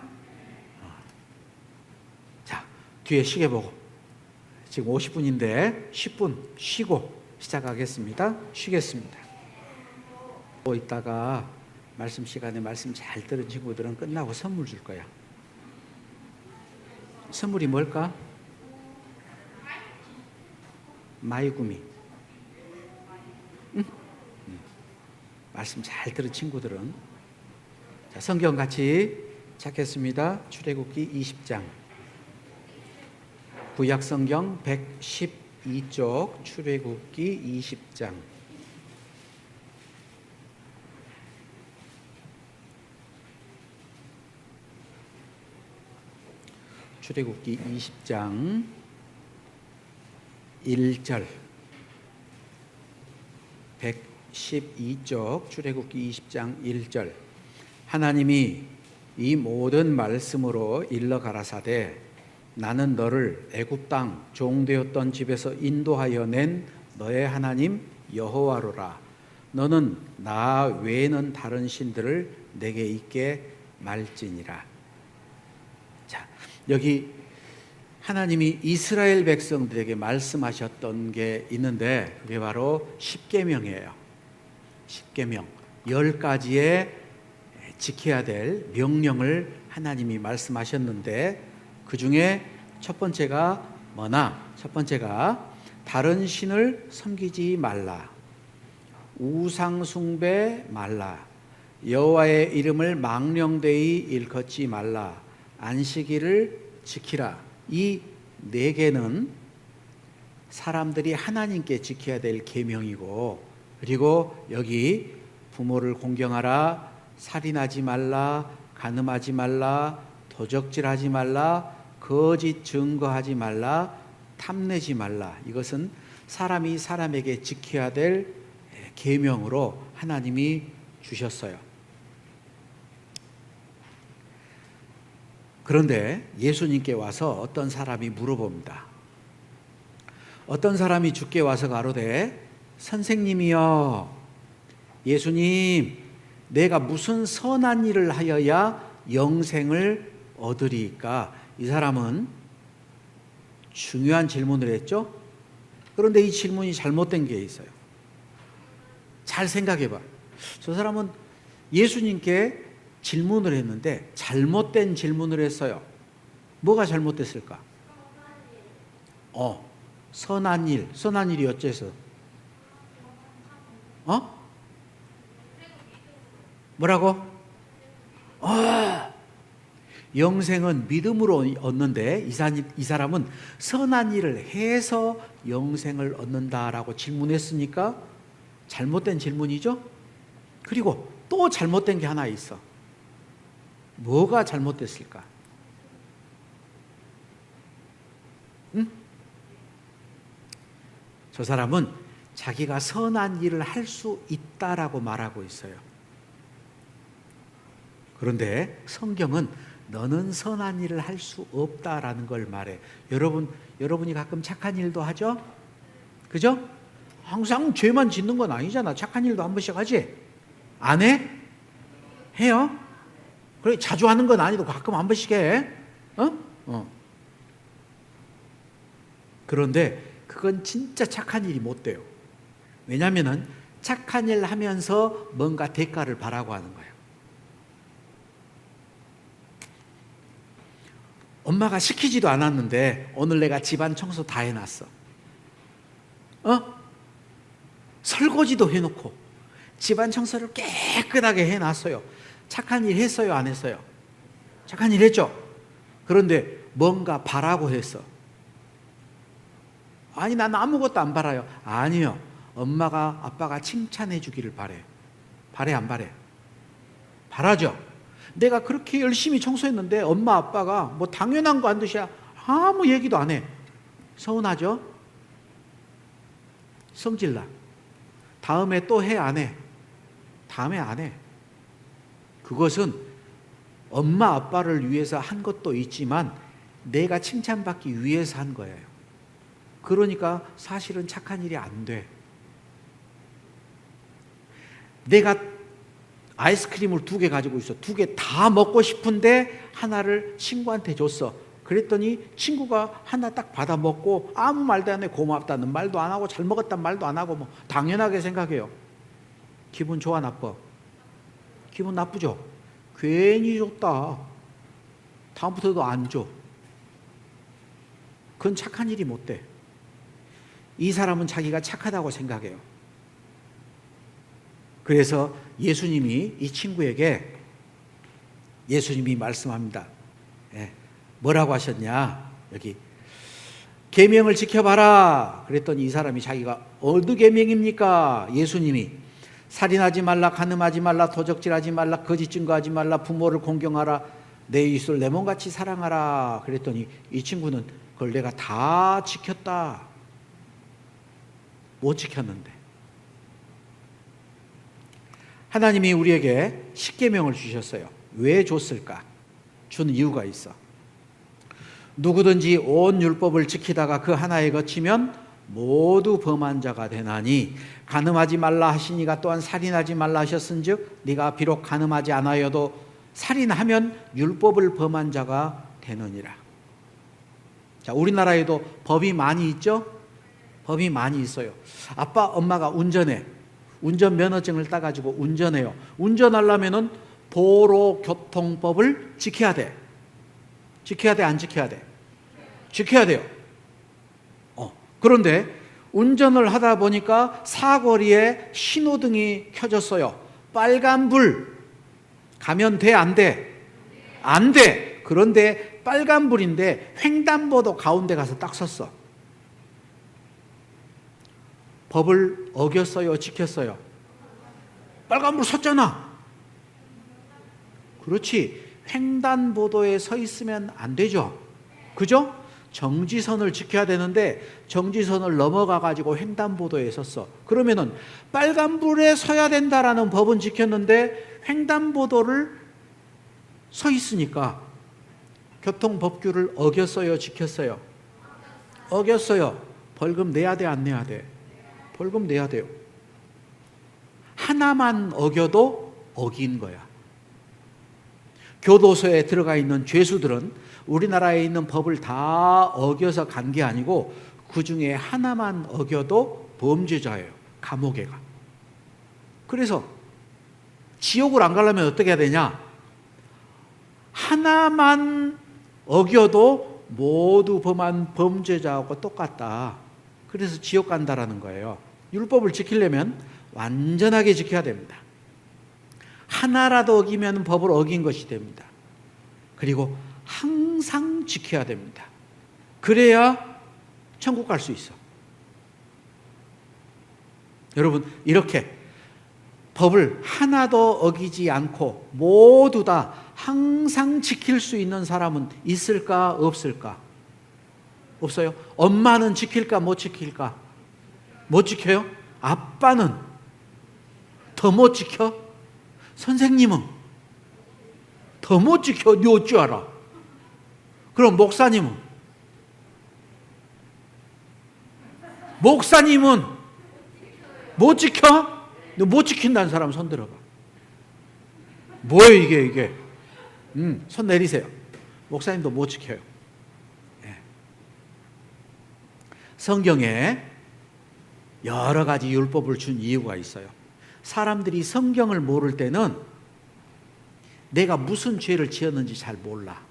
자, 뒤에 시계 보고. 지금 50분인데 10분 쉬고 시작하겠습니다. 쉬겠습니다. 이따가 말씀 시간에 말씀 잘 들은 친구들은 끝나고 선물 줄 거야. 선물이 뭘까? 마이구미. 응? 말씀 잘 들은 친구들은. 자, 성경 같이 찾겠습니다. 출애굽기 20장. 구약 성경 112쪽 출애굽기 20장. 출애굽기 20장 1절. 112쪽 출애굽기 20장 1절. 하나님이 이 모든 말씀으로 일러 가라사대 나는 너를 애굽 땅 종되었던 집에서 인도하여 낸 너의 하나님 여호와로라. 너는 나 외에는 다른 신들을 내게 있게 말지니라. 자, 여기 하나님이 이스라엘 백성들에게 말씀하셨던 게 있는데 그게 바로 십계명이에요. 십계명 10가지의 지켜야 될 명령을 하나님이 말씀하셨는데 그 중에 첫 번째가 뭐나? 첫 번째가 다른 신을 섬기지 말라. 우상 숭배 말라. 여호와의 이름을 망령되이 일컫지 말라. 안식일을 지키라. 이 네 개는 사람들이 하나님께 지켜야 될 계명이고, 그리고 여기 부모를 공경하라, 살인하지 말라, 간음하지 말라, 도적질하지 말라, 거짓 증거하지 말라, 탐내지 말라. 이것은 사람이 사람에게 지켜야 될 계명으로 하나님이 주셨어요. 그런데 예수님께 와서 어떤 사람이 물어봅니다. 어떤 사람이 주께 와서 가로되 선생님이여, 예수님, 내가 무슨 선한 일을 하여야 영생을 얻으리까? 이 사람은 중요한 질문을 했죠. 그런데 이 질문이 잘못된 게 있어요. 잘 생각해 봐. 저 사람은 예수님께 질문을 했는데 잘못된 질문을 했어요. 뭐가 잘못됐을까? 선한 일. 선한 일이 어째서? 뭐라고? 영생은 믿음으로 얻는데 이 사람은 선한 일을 해서 영생을 얻는다라고 질문했으니까 잘못된 질문이죠? 그리고 또 잘못된 게 하나 있어. 뭐가 잘못됐을까? 응? 저 사람은 자기가 선한 일을 할 수 있다라고 말하고 있어요. 그런데 성경은 너는 선한 일을 할 수 없다라는 걸 말해. 여러분이 가끔 착한 일도 하죠? 그죠? 항상 죄만 짓는 건 아니잖아. 착한 일도 한 번씩 하지? 안 해? 해요? 그래, 자주 하는 건 아니고 가끔 한 번씩 해. 그런데 그건 진짜 착한 일이 못 돼요. 왜냐하면 착한 일 하면서 뭔가 대가를 바라고 하는 거예요. 엄마가 시키지도 않았는데 오늘 내가 집안 청소 다 해놨어. 설거지도 해놓고 집안 청소를 깨끗하게 해놨어요. 착한 일 했어요, 안 했어요? 착한 일 했죠? 그런데 뭔가 바라고 했어. 아니, 난 아무것도 안 바라요. 아니요. 엄마가 아빠가 칭찬해 주기를 바래. 바래, 안 바래? 바라죠? 내가 그렇게 열심히 청소했는데 엄마 아빠가 뭐 당연한 거 한 듯이 아무 얘기도 안 해. 서운하죠? 성질나. 다음에 또 해, 안 해? 다음에 안 해. 그것은 엄마 아빠를 위해서 한 것도 있지만 내가 칭찬받기 위해서 한 거예요. 그러니까 사실은 착한 일이 안 돼. 내가 아이스크림을 2개 가지고 있어. 2개 다 먹고 싶은데 하나를 친구한테 줬어. 그랬더니 친구가 하나 딱 받아 먹고 아무 말도 안 해. 고맙다는 말도 안 하고 잘 먹었다는 말도 안 하고 뭐 당연하게 생각해요. 기분 좋아, 나빠? 기분 나쁘죠? 괜히 줬다. 다음부터도 안 줘. 그건 착한 일이 못 돼. 이 사람은 자기가 착하다고 생각해요. 그래서 예수님이 이 친구에게 예수님이 말씀합니다. 뭐라고 하셨냐? 여기 계명을 지켜봐라. 그랬더니 이 사람이 자기가 어느 계명입니까? 예수님이 살인하지 말라, 간음하지 말라, 도적질하지 말라, 거짓 증거하지 말라, 부모를 공경하라, 내 이웃을 내 몸같이 사랑하라. 그랬더니 이 친구는 그걸 내가 다 지켰다. 못 지켰는데. 하나님이 우리에게 십계명을 주셨어요. 왜 줬을까? 준 이유가 있어. 누구든지 온 율법을 지키다가 그 하나에 거치면 모두 범한 자가 되나니 간음하지 말라 하시니가 또한 살인하지 말라 하셨은즉 네가 비록 간음하지 않아여도 살인하면 율법을 범한 자가 되느니라. 자, 우리나라에도 법이 많이 있죠? 법이 많이 있어요. 아빠, 엄마가 운전해. 운전면허증을 따가지고 운전해요. 운전하려면은 도로교통법을 지켜야 돼. 지켜야 돼, 안 지켜야 돼? 지켜야 돼요. 그런데 운전을 하다 보니까 사거리에 신호등이 켜졌어요. 빨간불 가면 돼, 안 돼? 안 돼. 그런데 빨간불인데 횡단보도 가운데 가서 딱 섰어. 법을 어겼어요, 지켰어요? 빨간불 섰잖아. 그렇지. 횡단보도에 서 있으면 안 되죠. 그죠? 정지선을 지켜야 되는데 정지선을 넘어가 가지고 횡단보도에 섰어. 그러면은 빨간불에 서야 된다라는 법은 지켰는데 횡단보도를 서 있으니까 교통법규를 어겼어요, 지켰어요? 어겼어요. 벌금 내야 돼, 안 내야 돼? 벌금 내야 돼요. 하나만 어겨도 어긴 거야. 교도소에 들어가 있는 죄수들은 우리나라에 있는 법을 다 어겨서 간 게 아니고 그 중에 하나만 어겨도 범죄자예요. 감옥에 가. 그래서 지옥을 안 가려면 어떻게 해야 되냐? 하나만 어겨도 모두 범한 범죄자하고 똑같다. 그래서 지옥 간다라는 거예요. 율법을 지키려면 완전하게 지켜야 됩니다. 하나라도 어기면 법을 어긴 것이 됩니다. 그리고 항상 지켜야 됩니다. 그래야 천국 갈 수 있어. 여러분, 이렇게 법을 하나도 어기지 않고 모두 다 항상 지킬 수 있는 사람은 있을까 없을까? 없어요. 엄마는 지킬까 못 지킬까? 못 지켜요? 아빠는 더 못 지켜? 선생님은 더 못 지켜? 네 어찌 알아? 그럼 목사님은 못 지켜? 너 못 지킨다는 사람 손 들어봐. 뭐예요 이게? 손 내리세요. 목사님도 못 지켜요. 예. 성경에 여러 가지 율법을 준 이유가 있어요. 사람들이 성경을 모를 때는 내가 무슨 죄를 지었는지 잘 몰라.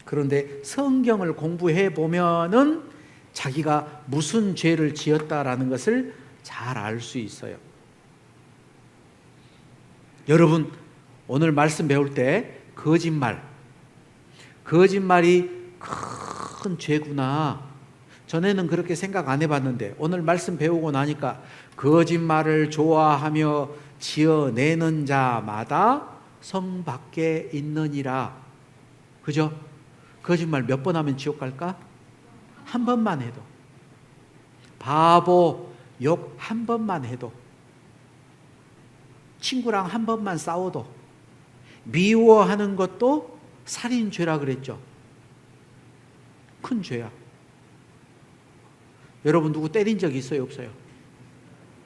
그런데 성경을 공부해 보면은 자기가 무슨 죄를 지었다라는 것을 잘 알 수 있어요. 여러분, 오늘 말씀 배울 때 거짓말이 큰 죄구나. 전에는 그렇게 생각 안 해봤는데 오늘 말씀 배우고 나니까 거짓말을 좋아하며 지어내는 자마다 성 밖에 있느니라. 그죠? 거짓말 몇 번 하면 지옥 갈까? 한 번만 해도. 바보 욕 한 번만 해도. 친구랑 한 번만 싸워도. 미워하는 것도 살인죄라 그랬죠. 큰 죄야. 여러분 누구 때린 적 있어요 없어요?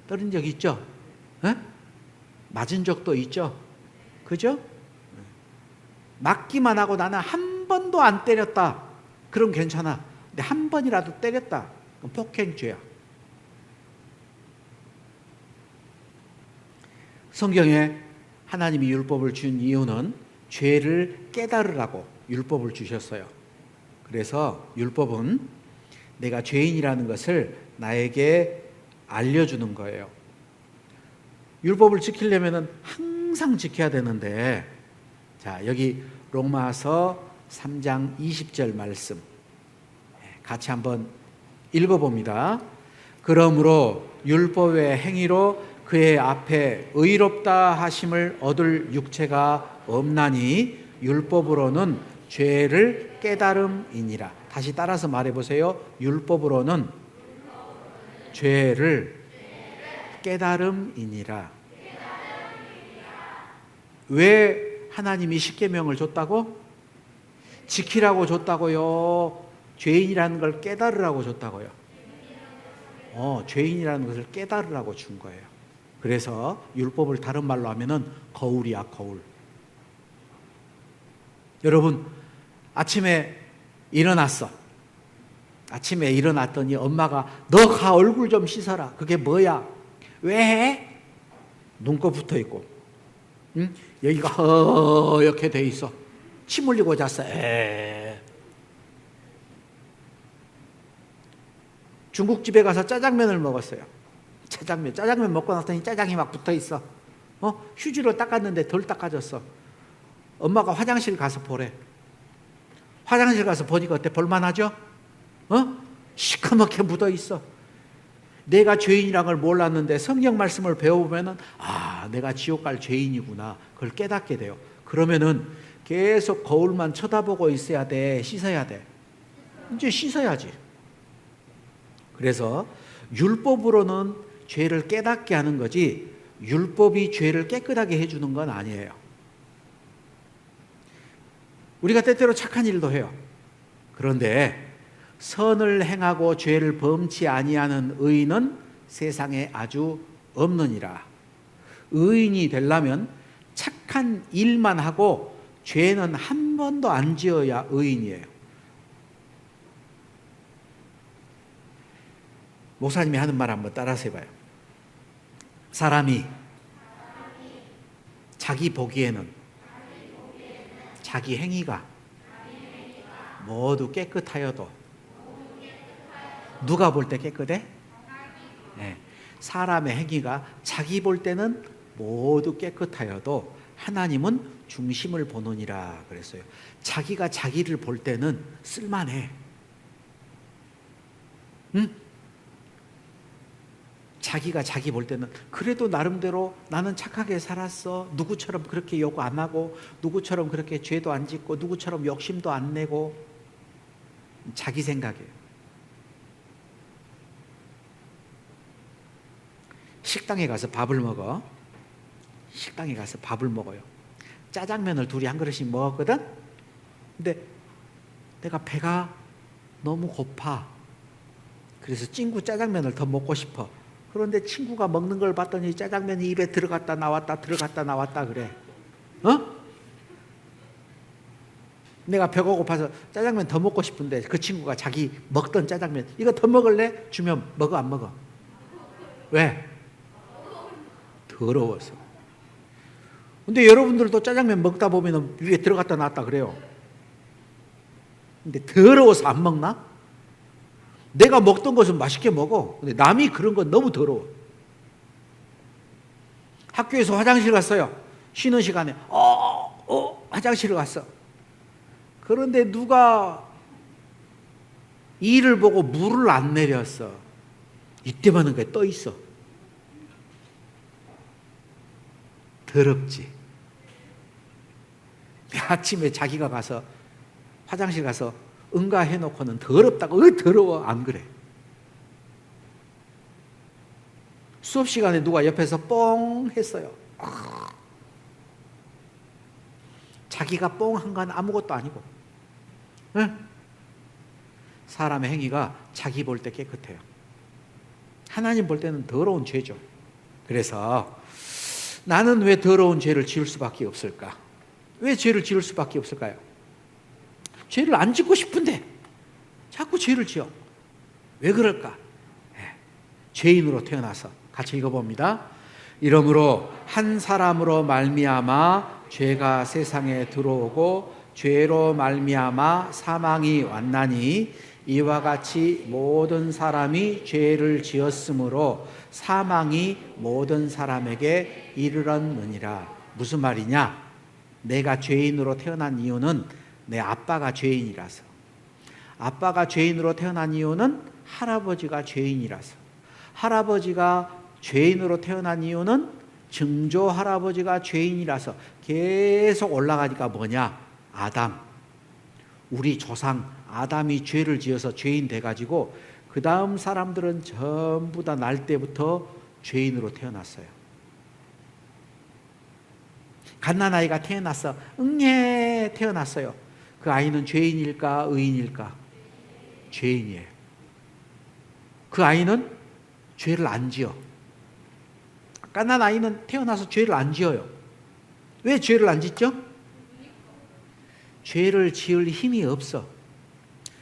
때린 적 있죠? 에? 맞은 적도 있죠? 그죠? 맞기만 하고 나는 한 번도 안 때렸다. 그럼 괜찮아. 근데 한 번이라도 때렸다. 그럼 폭행죄야. 성경에 하나님이 율법을 준 이유는 죄를 깨달으라고 율법을 주셨어요. 그래서 율법은 내가 죄인이라는 것을 나에게 알려주는 거예요. 율법을 지키려면 항상 지켜야 되는데, 자, 여기 로마서 3장 20절 말씀 같이 한번 읽어봅니다. 그러므로 율법의 행위로 그의 앞에 의롭다 하심을 얻을 육체가 없나니 율법으로는 죄를 깨달음이니라. 다시 따라서 말해보세요. 율법으로는 죄를 깨달음이니라. 왜 하나님이 십계명을 줬다고? 지키라고 줬다고요? 죄인이라는 걸 깨달으라고 줬다고요? 죄인이라는 것을 깨달으라고 준 거예요. 그래서 율법을 다른 말로 하면은 거울이야, 거울. 여러분, 아침에 일어났어. 아침에 일어났더니 엄마가 너 가 얼굴 좀 씻어라. 그게 뭐야? 왜 해? 눈곱 붙어 있고, 응? 여기가 허옇게 돼 있어. 침 흘리고 잤어. 중국집에 가서 짜장면을 먹었어요. 짜장면 먹고 났더니 짜장이 막 붙어 있어. 휴지로 닦았는데 덜 닦아졌어. 엄마가 화장실 가서 보래. 화장실 가서 보니까 어때? 볼만하죠? 시커멓게 묻어 있어. 내가 죄인이란 걸 몰랐는데 성경 말씀을 배워보면은 내가 지옥 갈 죄인이구나. 그걸 깨닫게 돼요. 그러면은 계속 거울만 쳐다보고 있어야 돼? 씻어야 돼? 이제 씻어야지. 그래서 율법으로는 죄를 깨닫게 하는 거지 율법이 죄를 깨끗하게 해주는 건 아니에요. 우리가 때때로 착한 일도 해요. 그런데 선을 행하고 죄를 범치 아니하는 의인은 세상에 아주 없느니라. 의인이 되려면 착한 일만 하고 죄는 한 번도 안 지어야 의인이에요. 목사님이 하는 말 한번 따라서 해봐요. 사람이 자기 보기에는 자기 행위가 모두 깨끗하여도 누가 볼 때 깨끗해? 네. 사람의 행위가 자기 볼 때는 모두 깨끗하여도 하나님은 중심을 보느니라 그랬어요. 자기가 자기를 볼 때는 쓸만해. 응? 자기가 자기 볼 때는 그래도 나름대로 나는 착하게 살았어. 누구처럼 그렇게 욕 안 하고 누구처럼 그렇게 죄도 안 짓고 누구처럼 욕심도 안 내고. 자기 생각이에요. 식당에 가서 밥을 먹어. 식당에 가서 밥을 먹어요. 짜장면을 둘이 한 그릇씩 먹었거든. 근데 내가 배가 너무 고파. 그래서 친구 짜장면을 더 먹고 싶어. 그런데 친구가 먹는 걸 봤더니 짜장면이 입에 들어갔다 나왔다 들어갔다 나왔다 그래. 어? 내가 배가 고파서 짜장면 더 먹고 싶은데 그 친구가 자기 먹던 짜장면 이거 더 먹을래? 주면 먹어 안 먹어? 왜? 더러워서. 근데 여러분들도 짜장면 먹다 보면 위에 들어갔다 나왔다 그래요. 근데 더러워서 안 먹나? 내가 먹던 것은 맛있게 먹어. 근데 남이 그런 건 너무 더러워. 학교에서 화장실 갔어요. 쉬는 시간에 화장실을 갔어. 그런데 누가 이를 보고 물을 안 내렸어. 이때만 그게 떠 있어. 더럽지. 아침에 자기가 가서 화장실 가서 응가해놓고는 더럽다고 더러워 안 그래. 수업 시간에 누가 옆에서 뽕 했어요. 자기가 뽕한 건 아무것도 아니고. 응? 사람의 행위가 자기 볼 때 깨끗해요. 하나님 볼 때는 더러운 죄죠. 그래서 나는 왜 더러운 죄를 지을 수밖에 없을까? 왜 죄를 지을 수밖에 없을까요? 죄를 안 짓고 싶은데 자꾸 죄를 지어. 왜 그럴까? 죄인으로 태어나서 같이 읽어봅니다. 이러므로 한 사람으로 말미암아 죄가 세상에 들어오고 죄로 말미암아 사망이 왔나니 이와 같이 모든 사람이 죄를 지었으므로 사망이 모든 사람에게 이르렀느니라. 무슨 말이냐? 내가 죄인으로 태어난 이유는 내 아빠가 죄인이라서. 아빠가 죄인으로 태어난 이유는 할아버지가 죄인이라서. 할아버지가 죄인으로 태어난 이유는 증조 할아버지가 죄인이라서. 계속 올라가니까 뭐냐? 아담. 우리 조상 아담이 죄를 지어서 죄인 돼가지고 그 다음 사람들은 전부 다 날 때부터 죄인으로 태어났어요. 갓난아이가 태어났어. 응애 태어났어요. 그 아이는 죄인일까 의인일까? 죄인이에요. 그 아이는 죄를 안 지어. 갓난아이는 태어나서 죄를 안 지어요. 왜 죄를 안 짓죠? 죄를 지을 힘이 없어.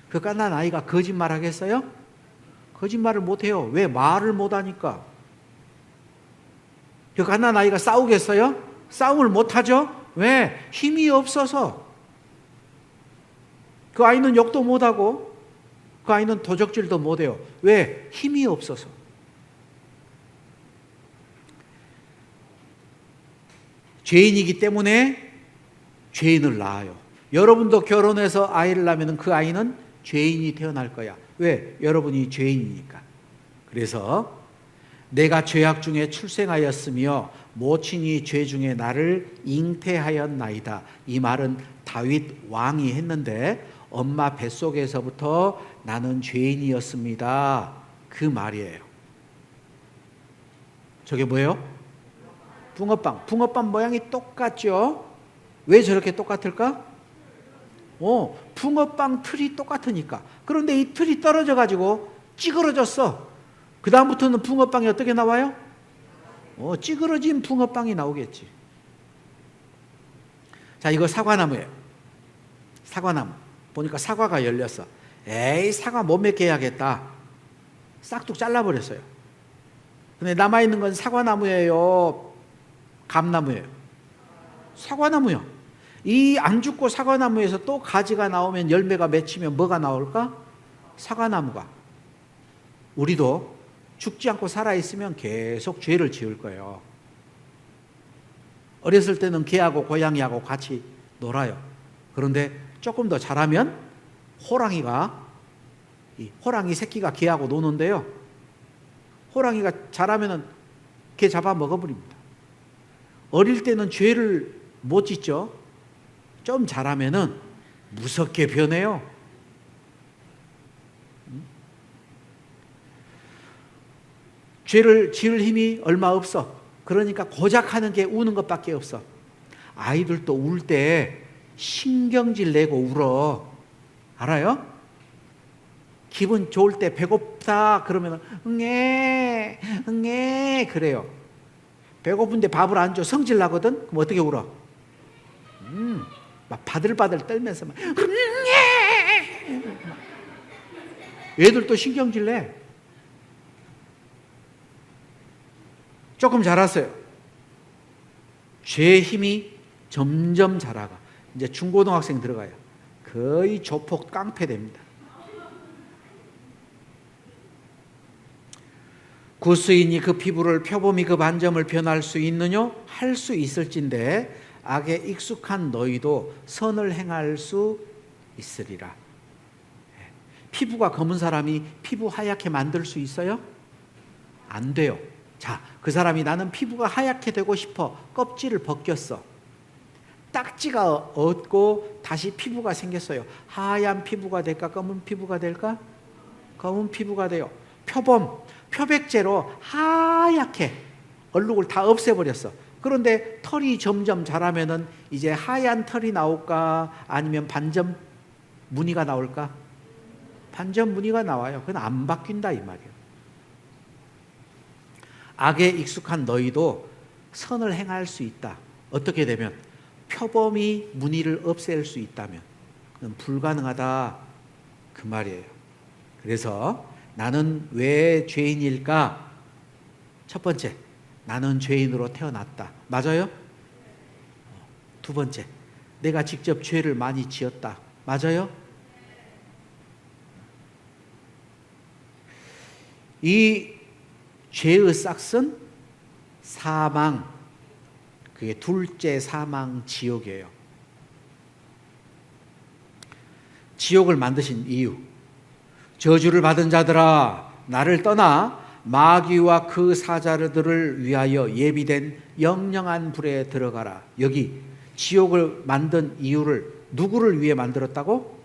그 갓난아이가 거짓말 하겠어요? 거짓말을 못해요. 왜? 말을 못하니까. 그 갓난아이가 싸우겠어요? 싸움을 못하죠? 왜? 힘이 없어서. 그 아이는 욕도 못하고 그 아이는 도적질도 못해요. 왜? 힘이 없어서. 죄인이기 때문에 죄인을 낳아요. 여러분도 결혼해서 아이를 낳으면 그 아이는 죄인이 태어날 거야. 왜? 여러분이 죄인이니까. 그래서 내가 죄악 중에 출생하였으며 모친이 죄 중에 나를 잉태하였나이다. 이 말은 다윗 왕이 했는데 엄마 뱃속에서부터 나는 죄인이었습니다. 그 말이에요. 저게 뭐예요? 붕어빵. 붕어빵 모양이 똑같죠? 왜 저렇게 똑같을까? 붕어빵 틀이 똑같으니까. 그런데 이 틀이 떨어져 가지고 찌그러졌어. 그 다음부터는 붕어빵이 어떻게 나와요? 찌그러진 붕어빵이 나오겠지. 자, 이거 사과나무예요. 사과나무. 보니까 사과가 열렸어. 에이, 사과 못 맺게 해야겠다. 싹둑 잘라버렸어요. 근데 남아있는 건 사과나무예요, 감나무예요? 사과나무요. 이 안 죽고 사과나무에서 또 가지가 나오면, 열매가 맺히면 뭐가 나올까? 사과나무가. 우리도 죽지 않고 살아있으면 계속 죄를 지을 거예요. 어렸을 때는 개하고 고양이하고 같이 놀아요. 그런데 조금 더 자라면 호랑이 새끼가 개하고 노는데요, 호랑이가 자라면은 개 잡아 먹어버립니다. 어릴 때는 죄를 못 짓죠. 좀 자라면은 무섭게 변해요. 죄를 지을 힘이 얼마 없어. 그러니까 고작 하는 게 우는 것밖에 없어. 아이들도 울 때 신경질 내고 울어. 알아요? 기분 좋을 때 배고프다 그러면 응애 응애 그래요. 배고픈데 밥을 안 줘 성질 나거든. 그럼 어떻게 울어? 막 바들바들 떨면서 막 응애. 애들도 신경질 내. 조금 자랐어요. 죄의 힘이 점점 자라가 이제 중고등학생 들어가요. 거의 조폭 깡패 됩니다. 구스인이 그 피부를 표범이 그 반점을 변할 수 있느냐? 할 수 있을진데 악에 익숙한 너희도 선을 행할 수 있으리라. 피부가 검은 사람이 피부 하얗게 만들 수 있어요? 안 돼요. 자, 그 사람이 나는 피부가 하얗게 되고 싶어. 껍질을 벗겼어. 딱지가 얻고 다시 피부가 생겼어요. 하얀 피부가 될까? 검은 피부가 될까? 검은 피부가 돼요. 표범, 표백제로 하얗게 얼룩을 다 없애버렸어. 그런데 털이 점점 자라면은 이제 하얀 털이 나올까? 아니면 반점 무늬가 나올까? 반점 무늬가 나와요. 그건 안 바뀐다 이 말이에요. 악에 익숙한 너희도 선을 행할 수 있다. 어떻게 되면? 표범이 무늬를 없앨 수 있다면. 그건 불가능하다 그 말이에요. 그래서 나는 왜 죄인일까? 첫 번째, 나는 죄인으로 태어났다. 맞아요? 두 번째, 내가 직접 죄를 많이 지었다. 맞아요? 이 죄의 싹은 사망, 그게 둘째 사망 지옥이에요. 지옥을 만드신 이유, 저주를 받은 자들아 나를 떠나 마귀와 그 사자들을 위하여 예비된 영영한 불에 들어가라. 여기 지옥을 만든 이유를 누구를 위해 만들었다고?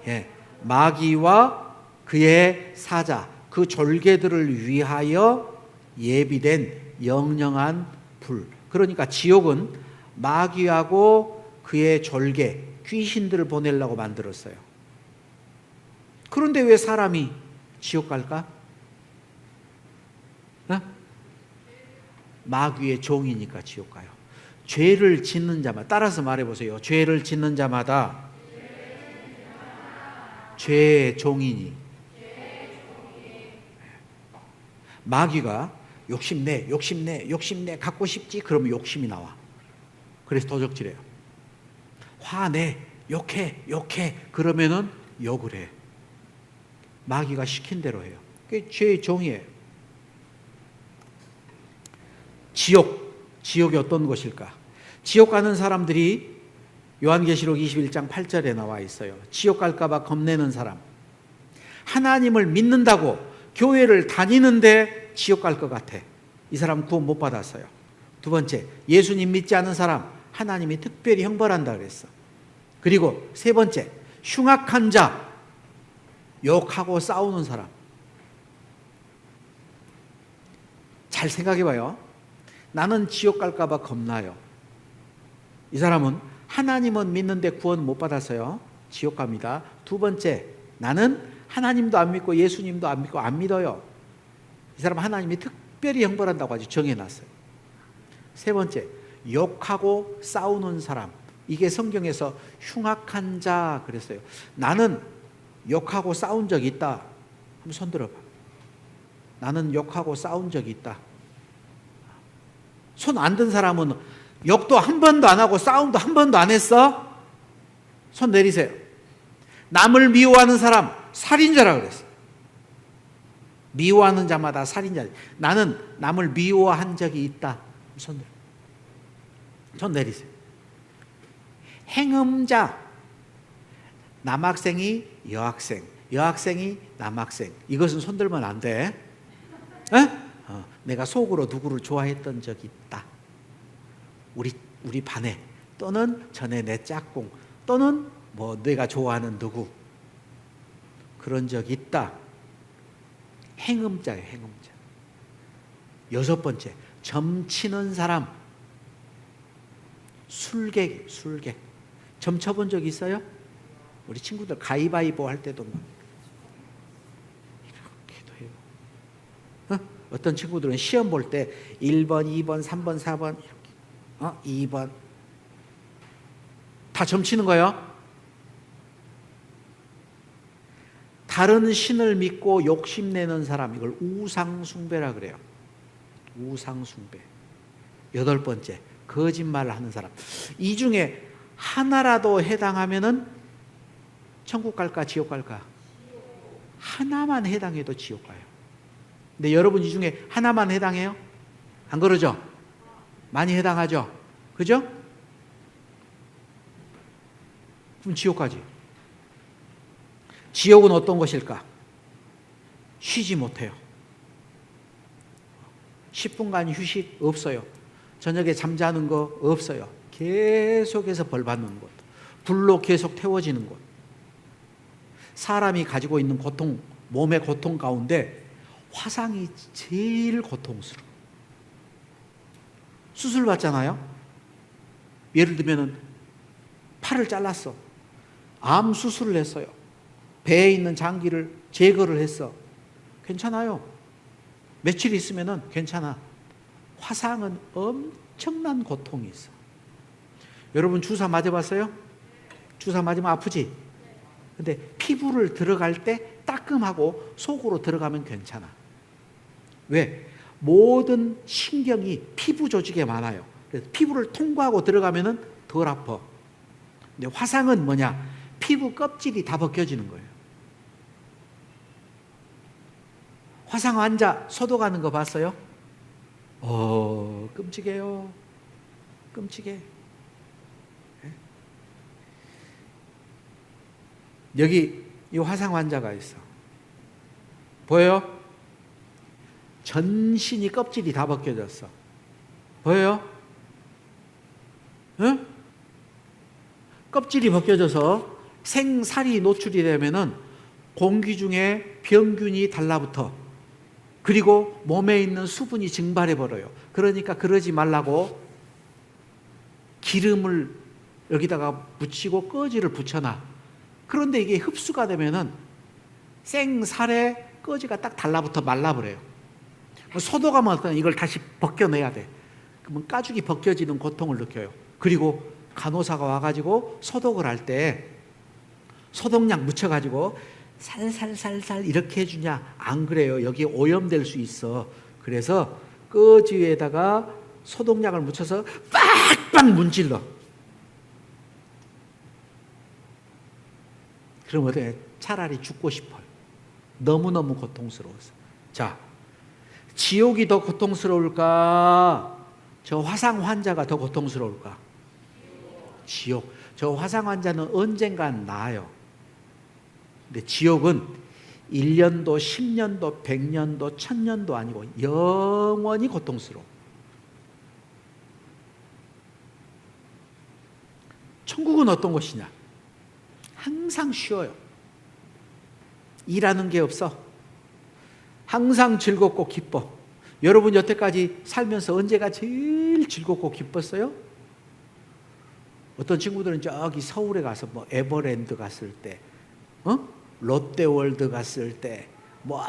예, 마귀와 그의 사자, 그 졸개들을 위하여 예비된 영영한 불. 그러니까 지옥은 마귀하고 그의 졸개, 귀신들을 보내려고 만들었어요. 그런데 왜 사람이 지옥 갈까? 어? 마귀의 종이니까 지옥 가요. 죄를 짓는 자마다, 따라서 말해보세요. 죄를 짓는 자마다 죄의 종이니. 마귀가 욕심내 갖고 싶지? 그러면 욕심이 나와. 그래서 도적질해요. 화내, 욕해 그러면은 욕을 해. 마귀가 시킨 대로 해요. 그게 죄의 종이에요. 지옥이 어떤 곳일까? 지옥 가는 사람들이 요한계시록 21장 8절에 나와 있어요. 지옥 갈까 봐 겁내는 사람, 하나님을 믿는다고 교회를 다니는데 지옥 갈 것 같아. 이 사람 구원 못 받았어요. 두 번째, 예수님 믿지 않은 사람 하나님이 특별히 형벌한다 그랬어. 그리고 세 번째, 흉악한 자, 욕하고 싸우는 사람. 잘 생각해 봐요. 나는 지옥 갈까 봐 겁나요. 이 사람은 하나님은 믿는데 구원 못 받았어요. 지옥 갑니다. 두 번째, 나는 하나님도 안 믿고 예수님도 안 믿고 안 믿어요. 이 사람 하나님이 특별히 형벌한다고 아주 정해놨어요. 세 번째, 욕하고 싸우는 사람. 이게 성경에서 흉악한 자 그랬어요. 나는 욕하고 싸운 적 있다. 한번 손 들어봐. 나는 욕하고 싸운 적이 있다. 손 안 든 사람은 욕도 한 번도 안 하고 싸움도 한 번도 안 했어? 손 내리세요. 남을 미워하는 사람 살인자라 그랬어. 미워하는 자마다 살인자. 나는 남을 미워한 적이 있다. 손 내리세요. 행음자, 남학생이 여학생, 여학생이 남학생. 이것은 손 들면 안 돼. 내가 속으로 누구를 좋아했던 적이 있다. 우리 반에, 또는 전에 내 짝꿍, 또는 뭐 내가 좋아하는 누구, 그런 적이 있다. 행음자예요, 행음자. 여섯 번째, 점치는 사람. 술객. 점 쳐본 적 있어요? 우리 친구들 가위바위보 할 때도 막 이렇게도 해요. 어떤 친구들은 시험 볼 때 1번, 2번, 3번, 4번 이렇게 2번 다 점치는 거예요. 다른 신을 믿고 욕심내는 사람, 이걸 우상숭배라 그래요. 우상숭배. 여덟 번째, 거짓말을 하는 사람. 이 중에 하나라도 해당하면은 천국 갈까 지옥 갈까? 하나만 해당해도 지옥 가요. 근데 여러분 이 중에 하나만 해당해요? 안 그러죠? 많이 해당하죠? 그죠? 그럼 지옥 가지. 지옥은 어떤 것일까? 쉬지 못해요. 10분간 휴식 없어요. 저녁에 잠자는 거 없어요. 계속해서 벌 받는 것, 불로 계속 태워지는 것. 사람이 가지고 있는 고통, 몸의 고통 가운데 화상이 제일 고통스러워. 수술 받잖아요. 예를 들면 팔을 잘랐어. 암 수술을 했어요. 배에 있는 장기를 제거를 했어. 괜찮아요. 며칠 있으면 괜찮아. 화상은 엄청난 고통이 있어. 여러분 주사 맞아봤어요? 주사 맞으면 아프지? 근데 피부를 들어갈 때 따끔하고 속으로 들어가면 괜찮아. 왜? 모든 신경이 피부 조직에 많아요. 그래서 피부를 통과하고 들어가면 덜 아파. 근데 화상은 뭐냐? 피부 껍질이 다 벗겨지는 거예요. 화상 환자 소독하는 거 봤어요? 끔찍해요. 끔찍해. 여기 이 화상 환자가 있어. 보여요? 전신이 껍질이 다 벗겨졌어. 보여요? 응? 껍질이 벗겨져서 생살이 노출이 되면은 공기 중에 병균이 달라붙어. 그리고 몸에 있는 수분이 증발해 버려요. 그러니까 그러지 말라고 기름을 여기다가 붙이고 꺼지를 붙여놔. 그런데 이게 흡수가 되면은 생살에 꺼지가 딱 달라붙어 말라버려요. 소독하면 어떤 이걸 다시 벗겨내야 돼. 그러면 가죽이 벗겨지는 고통을 느껴요. 그리고 간호사가 와가지고 소독을 할 때 소독약 묻혀가지고 살살살살 이렇게 해주냐? 안 그래요. 여기 오염될 수 있어. 그래서 꺼지 위에다가 소독약을 묻혀서 빡빡 문질러. 그럼 어때? 차라리 죽고 싶어요. 너무너무 고통스러워서. 자, 지옥이 더 고통스러울까? 저 화상 환자가 더 고통스러울까? 지옥. 저 화상 환자는 언젠간 나아요. 근데 지옥은 1년도, 10년도, 100년도, 1000년도 아니고 영원히 고통스러워. 천국은 어떤 것이냐? 항상 쉬워요. 일하는 게 없어. 항상 즐겁고 기뻐. 여러분 여태까지 살면서 언제가 제일 즐겁고 기뻤어요? 어떤 친구들은 저기 서울에 가서 뭐 에버랜드 갔을 때, 롯데월드 갔을 때, 뭐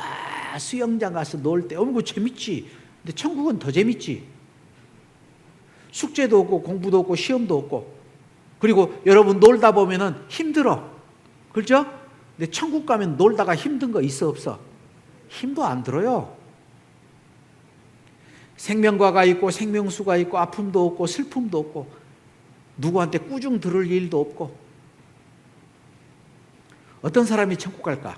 수영장 가서 놀 때, 그거 재밌지. 근데 천국은 더 재밌지. 숙제도 없고 공부도 없고 시험도 없고. 그리고 여러분 놀다 보면은 힘들어. 그렇죠? 근데 천국 가면 놀다가 힘든 거 있어 없어? 힘도 안 들어요. 생명과가 있고 생명수가 있고 아픔도 없고 슬픔도 없고 누구한테 꾸중 들을 일도 없고 어떤 사람이 천국 갈까?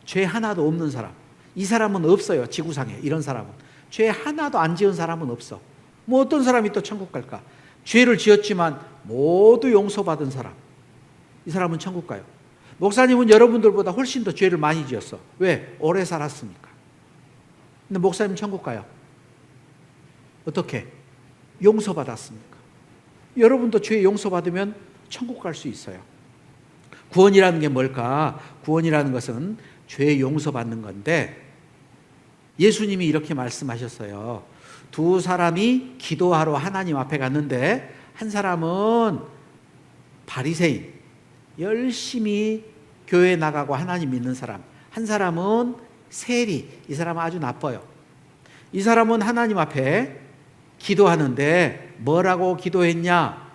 죄 하나도 없는 사람. 이 사람은 없어요. 지구상에 이런 사람은. 죄 하나도 안 지은 사람은 없어. 뭐 어떤 사람이 또 천국 갈까? 죄를 지었지만 모두 용서받은 사람. 이 사람은 천국 가요. 목사님은 여러분들보다 훨씬 더 죄를 많이 지었어. 왜? 오래 살았으니까. 근데 목사님 천국 가요. 어떻게? 용서받았으니까. 여러분도 죄 용서받으면 천국 갈 수 있어요. 구원이라는 게 뭘까? 구원이라는 것은 죄 용서받는 건데 예수님이 이렇게 말씀하셨어요. 두 사람이 기도하러 하나님 앞에 갔는데 한 사람은 바리새인, 열심히 교회에 나가고 하나님 믿는 사람. 한 사람은 세리, 이 사람은 아주 나빠요. 이 사람은 하나님 앞에 기도하는데 뭐라고 기도했냐?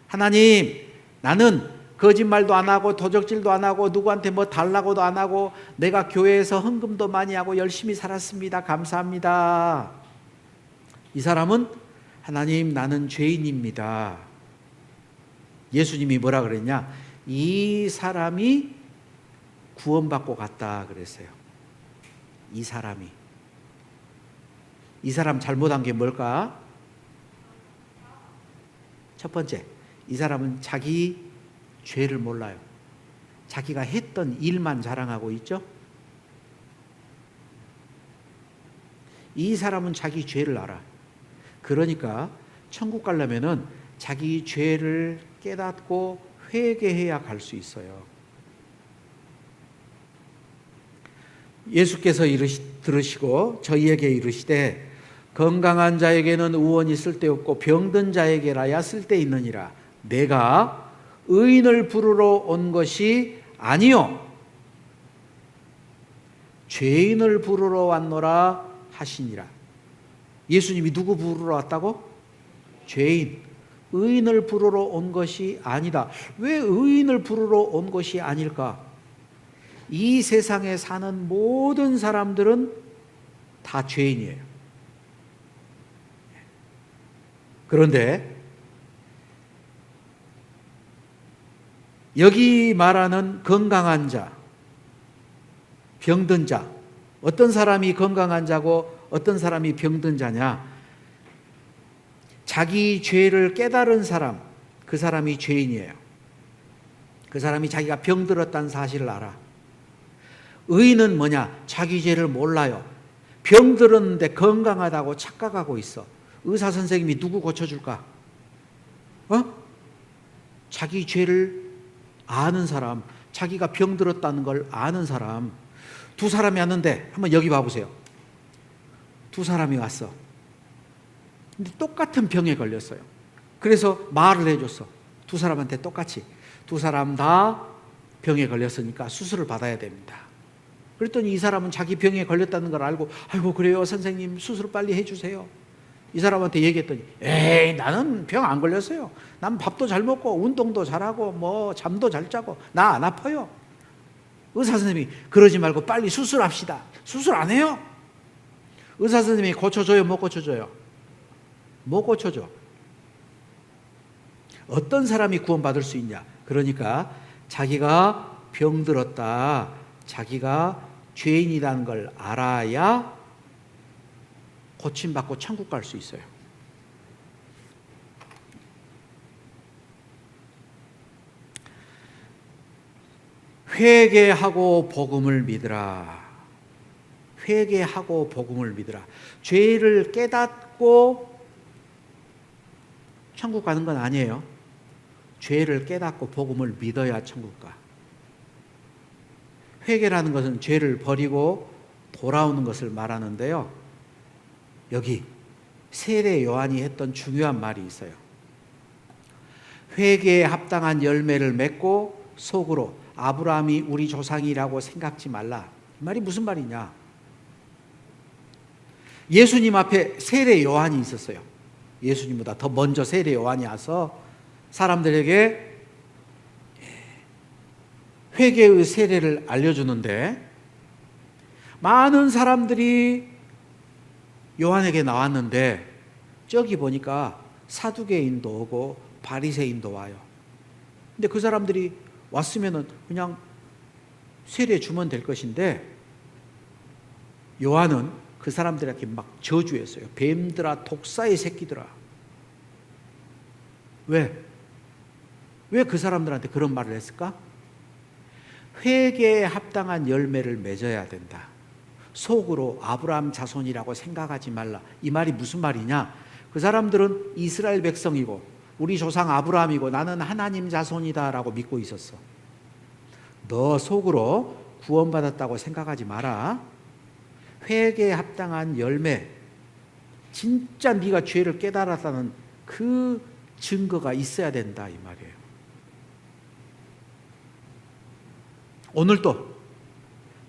하나님, 나는 거짓말도 안 하고 도적질도 안 하고 누구한테 뭐 달라고도 안 하고 내가 교회에서 헌금도 많이 하고 열심히 살았습니다. 감사합니다. 이 사람은 하나님, 나는 죄인입니다. 예수님이 뭐라 그랬냐? 이 사람이 구원받고 갔다 그랬어요. 이 사람이. 이 사람 잘못한 게 뭘까? 첫 번째, 이 사람은 자기 죄를 몰라요. 자기가 했던 일만 자랑하고 있죠. 이 사람은 자기 죄를 알아. 그러니까 천국 가려면은 자기 죄를 깨닫고 회개해야 갈 수 있어요. 예수께서 들으시고 저희에게 이르시되 건강한 자에게는 의원이 쓸데없고 병든 자에게라야 쓸데있느니라. 내가 의인을 부르러 온 것이 아니요 죄인을 부르러 왔노라 하시니라. 예수님이 누구 부르러 왔다고? 죄인. 의인을 부르러 온 것이 아니다. 왜 의인을 부르러 온 것이 아닐까? 이 세상에 사는 모든 사람들은 다 죄인이에요. 그런데 여기 말하는 건강한 자, 병든 자, 어떤 사람이 건강한 자고 어떤 사람이 병든 자냐? 자기 죄를 깨달은 사람, 그 사람이 죄인이에요. 그 사람이 자기가 병들었다는 사실을 알아. 의인은 뭐냐? 자기 죄를 몰라요. 병들었는데 건강하다고 착각하고 있어. 의사 선생님이 누구 고쳐줄까? 자기 죄를 아는 사람, 자기가 병들었다는 걸 아는 사람. 두 사람이 왔는데 한번 여기 봐보세요. 두 사람이 왔어. 근데 똑같은 병에 걸렸어요. 그래서 말을 해줬어. 두 사람한테 똑같이. 두 사람 다 병에 걸렸으니까 수술을 받아야 됩니다. 그랬더니 이 사람은 자기 병에 걸렸다는 걸 알고 아이고 그래요 선생님 수술 빨리 해주세요. 이 사람한테 얘기했더니 에이 나는 병 안 걸렸어요. 난 밥도 잘 먹고 운동도 잘하고 뭐 잠도 잘 자고 나 안 아파요. 의사 선생님이 그러지 말고 빨리 수술합시다. 수술 안 해요. 의사 선생님이 고쳐줘요 못 고쳐줘요? 못 고쳐줘. 어떤 사람이 구원받을 수 있냐? 그러니까 자기가 병들었다, 자기가 죄인이라는 걸 알아야 고침받고 천국 갈 수 있어요. 회개하고 복음을 믿으라. 회개하고 복음을 믿으라. 죄를 깨닫고 천국 가는 건 아니에요. 죄를 깨닫고 복음을 믿어야 천국 가. 회개라는 것은 죄를 버리고 돌아오는 것을 말하는데요. 여기 세례 요한이 했던 중요한 말이 있어요. 회개에 합당한 열매를 맺고 속으로 아브라함이 우리 조상이라고 생각지 말라. 이 말이 무슨 말이냐? 예수님 앞에 세례 요한이 있었어요. 예수님보다 더 먼저 세례 요한이 와서 사람들에게 회개의 세례를 알려주는데 많은 사람들이 요한에게 나왔는데 저기 보니까 사두개인도 오고 바리새인도 와요. 근데 그 사람들이 왔으면은 그냥 세례 주면 될 것인데 요한은 그 사람들에게 막 저주했어요. 뱀들아, 독사의 새끼들아. 왜? 왜 그 사람들한테 그런 말을 했을까? 회개에 합당한 열매를 맺어야 된다. 속으로 아브라함 자손이라고 생각하지 말라. 이 말이 무슨 말이냐? 그 사람들은 이스라엘 백성이고 우리 조상 아브라함이고 나는 하나님 자손이다라고 믿고 있었어. 너 속으로 구원받았다고 생각하지 마라. 회개에 합당한 열매, 진짜 네가 죄를 깨달았다는 그 증거가 있어야 된다 이 말이에요. 오늘도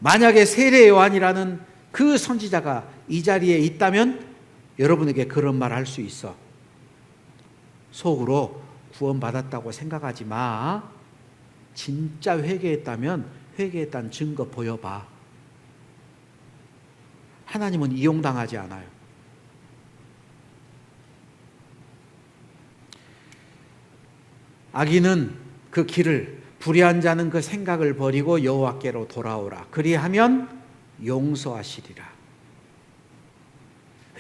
만약에 세례 요한이라는 그 선지자가 이 자리에 있다면 여러분에게 그런 말 할 수 있어. 속으로 구원받았다고 생각하지 마. 진짜 회개했다면 회개했다는 증거 보여봐. 하나님은 이용당하지 않아요. 악인은 그 길을, 불의한 자는 그 생각을 버리고 여호와께로 돌아오라. 그리하면 용서하시리라.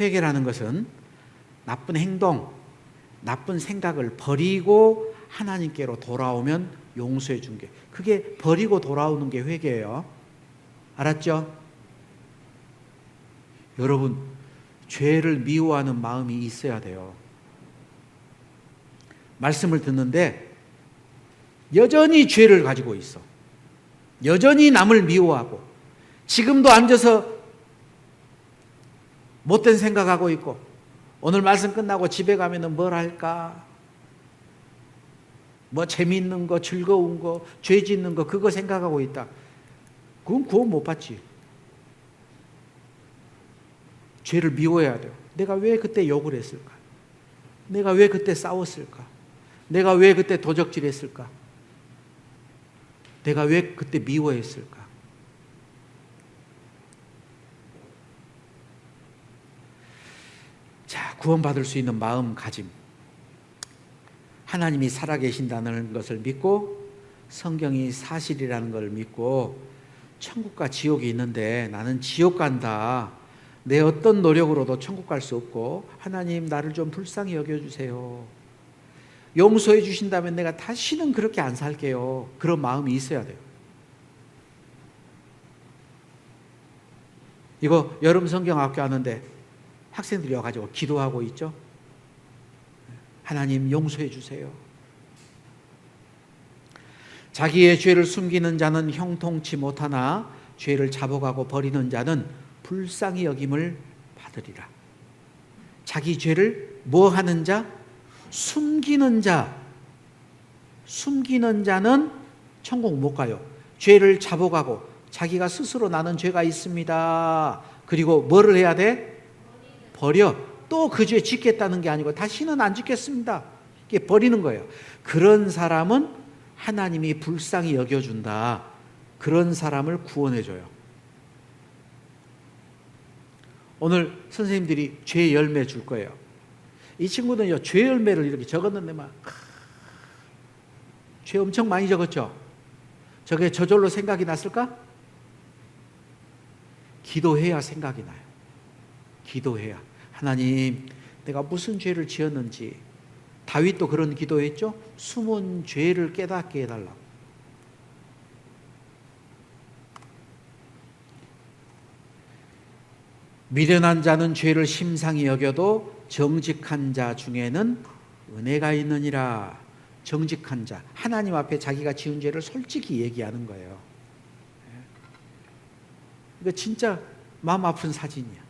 회개라는 것은 나쁜 행동, 나쁜 생각을 버리고 하나님께로 돌아오면 용서해 준 게, 그게 버리고 돌아오는 게 회개예요. 알았죠? 여러분, 죄를 미워하는 마음이 있어야 돼요. 말씀을 듣는데 여전히 죄를 가지고 있어. 여전히 남을 미워하고 지금도 앉아서 못된 생각하고 있고 오늘 말씀 끝나고 집에 가면은 뭘 할까? 뭐 재미있는 거, 즐거운 거, 죄 짓는 거 그거 생각하고 있다. 그건 구원 못 받지. 죄를 미워해야 돼요. 내가 왜 그때 욕을 했을까? 내가 왜 그때 싸웠을까? 내가 왜 그때 도적질했을까? 내가 왜 그때 미워했을까? 자, 구원받을 수 있는 마음가짐. 하나님이 살아계신다는 것을 믿고 성경이 사실이라는 걸 믿고 천국과 지옥이 있는데 나는 지옥 간다. 내 어떤 노력으로도 천국 갈 수 없고 하나님 나를 좀 불쌍히 여겨주세요. 용서해 주신다면 내가 다시는 그렇게 안 살게요. 그런 마음이 있어야 돼요. 이거 여름 성경학교 하는데 학생들이 와가지고 기도하고 있죠. 하나님 용서해 주세요. 자기의 죄를 숨기는 자는 형통치 못하나 죄를 잡아가고 버리는 자는 불쌍히 여김을 받으리라. 자기 죄를 뭐 하는 자? 숨기는 자. 숨기는 자는 천국 못 가요. 죄를 잡아가고 자기가 스스로 나는 죄가 있습니다. 그리고 뭐를 해야 돼? 버려. 또 그 죄 짓겠다는 게 아니고 다시는 안 짓겠습니다. 이게 버리는 거예요. 그런 사람은 하나님이 불쌍히 여겨준다. 그런 사람을 구원해줘요. 오늘 선생님들이 죄 열매 줄 거예요. 이 친구는요, 죄 열매를 이렇게 적었는데 막 죄 엄청 많이 적었죠. 저게 저절로 생각이 났을까? 기도해야 생각이 나요. 기도해야. 하나님, 내가 무슨 죄를 지었는지. 다윗도 그런 기도했죠. 숨은 죄를 깨닫게 해달라고. 미련한 자는 죄를 심상히 여겨도 정직한 자 중에는 은혜가 있느니라. 정직한 자, 하나님 앞에 자기가 지은 죄를 솔직히 얘기하는 거예요. 이거 진짜 마음 아픈 사진이야.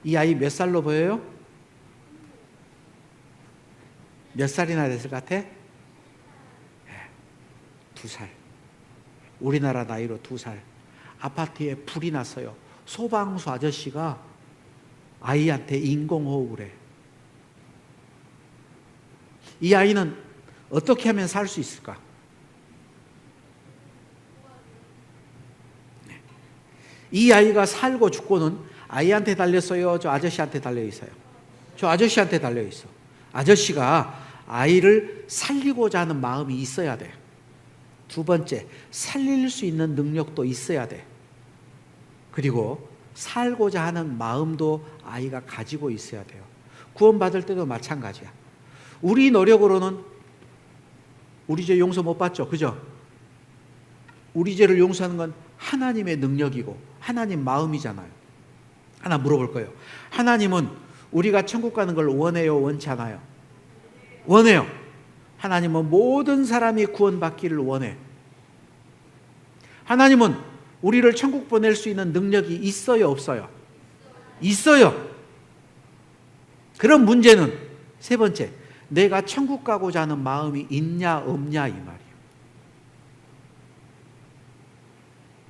이 아이 몇 살로 보여요? 몇 살이나 됐을 것 같아? 2살. 우리나라 나이로 2살. 아파트에 불이 났어요. 소방서 아저씨가 아이한테 인공호흡을 해. 이 아이는 어떻게 하면 살 수 있을까? 이 아이가 살고 죽고는 아이한테 달렸어요? 저 아저씨한테 달려 있어요? 저 아저씨한테 달려 있어. 아저씨가 아이를 살리고자 하는 마음이 있어야 돼. 두 번째, 살릴 수 있는 능력도 있어야 돼. 그리고 살고자 하는 마음도 아이가 가지고 있어야 돼요. 구원받을 때도 마찬가지야. 우리 노력으로는 우리 죄 용서 못 받죠. 그죠? 우리 죄를 용서하는 건 하나님의 능력이고 하나님 마음이잖아요. 하나 물어볼 거예요. 하나님은 우리가 천국 가는 걸 원해요? 원치 않아요? 원해요. 하나님은 모든 사람이 구원받기를 원해. 하나님은 우리를 천국 보낼 수 있는 능력이 있어요? 없어요? 있어요. 그런 문제는 세 번째, 내가 천국 가고자 하는 마음이 있냐 없냐 이 말이에요.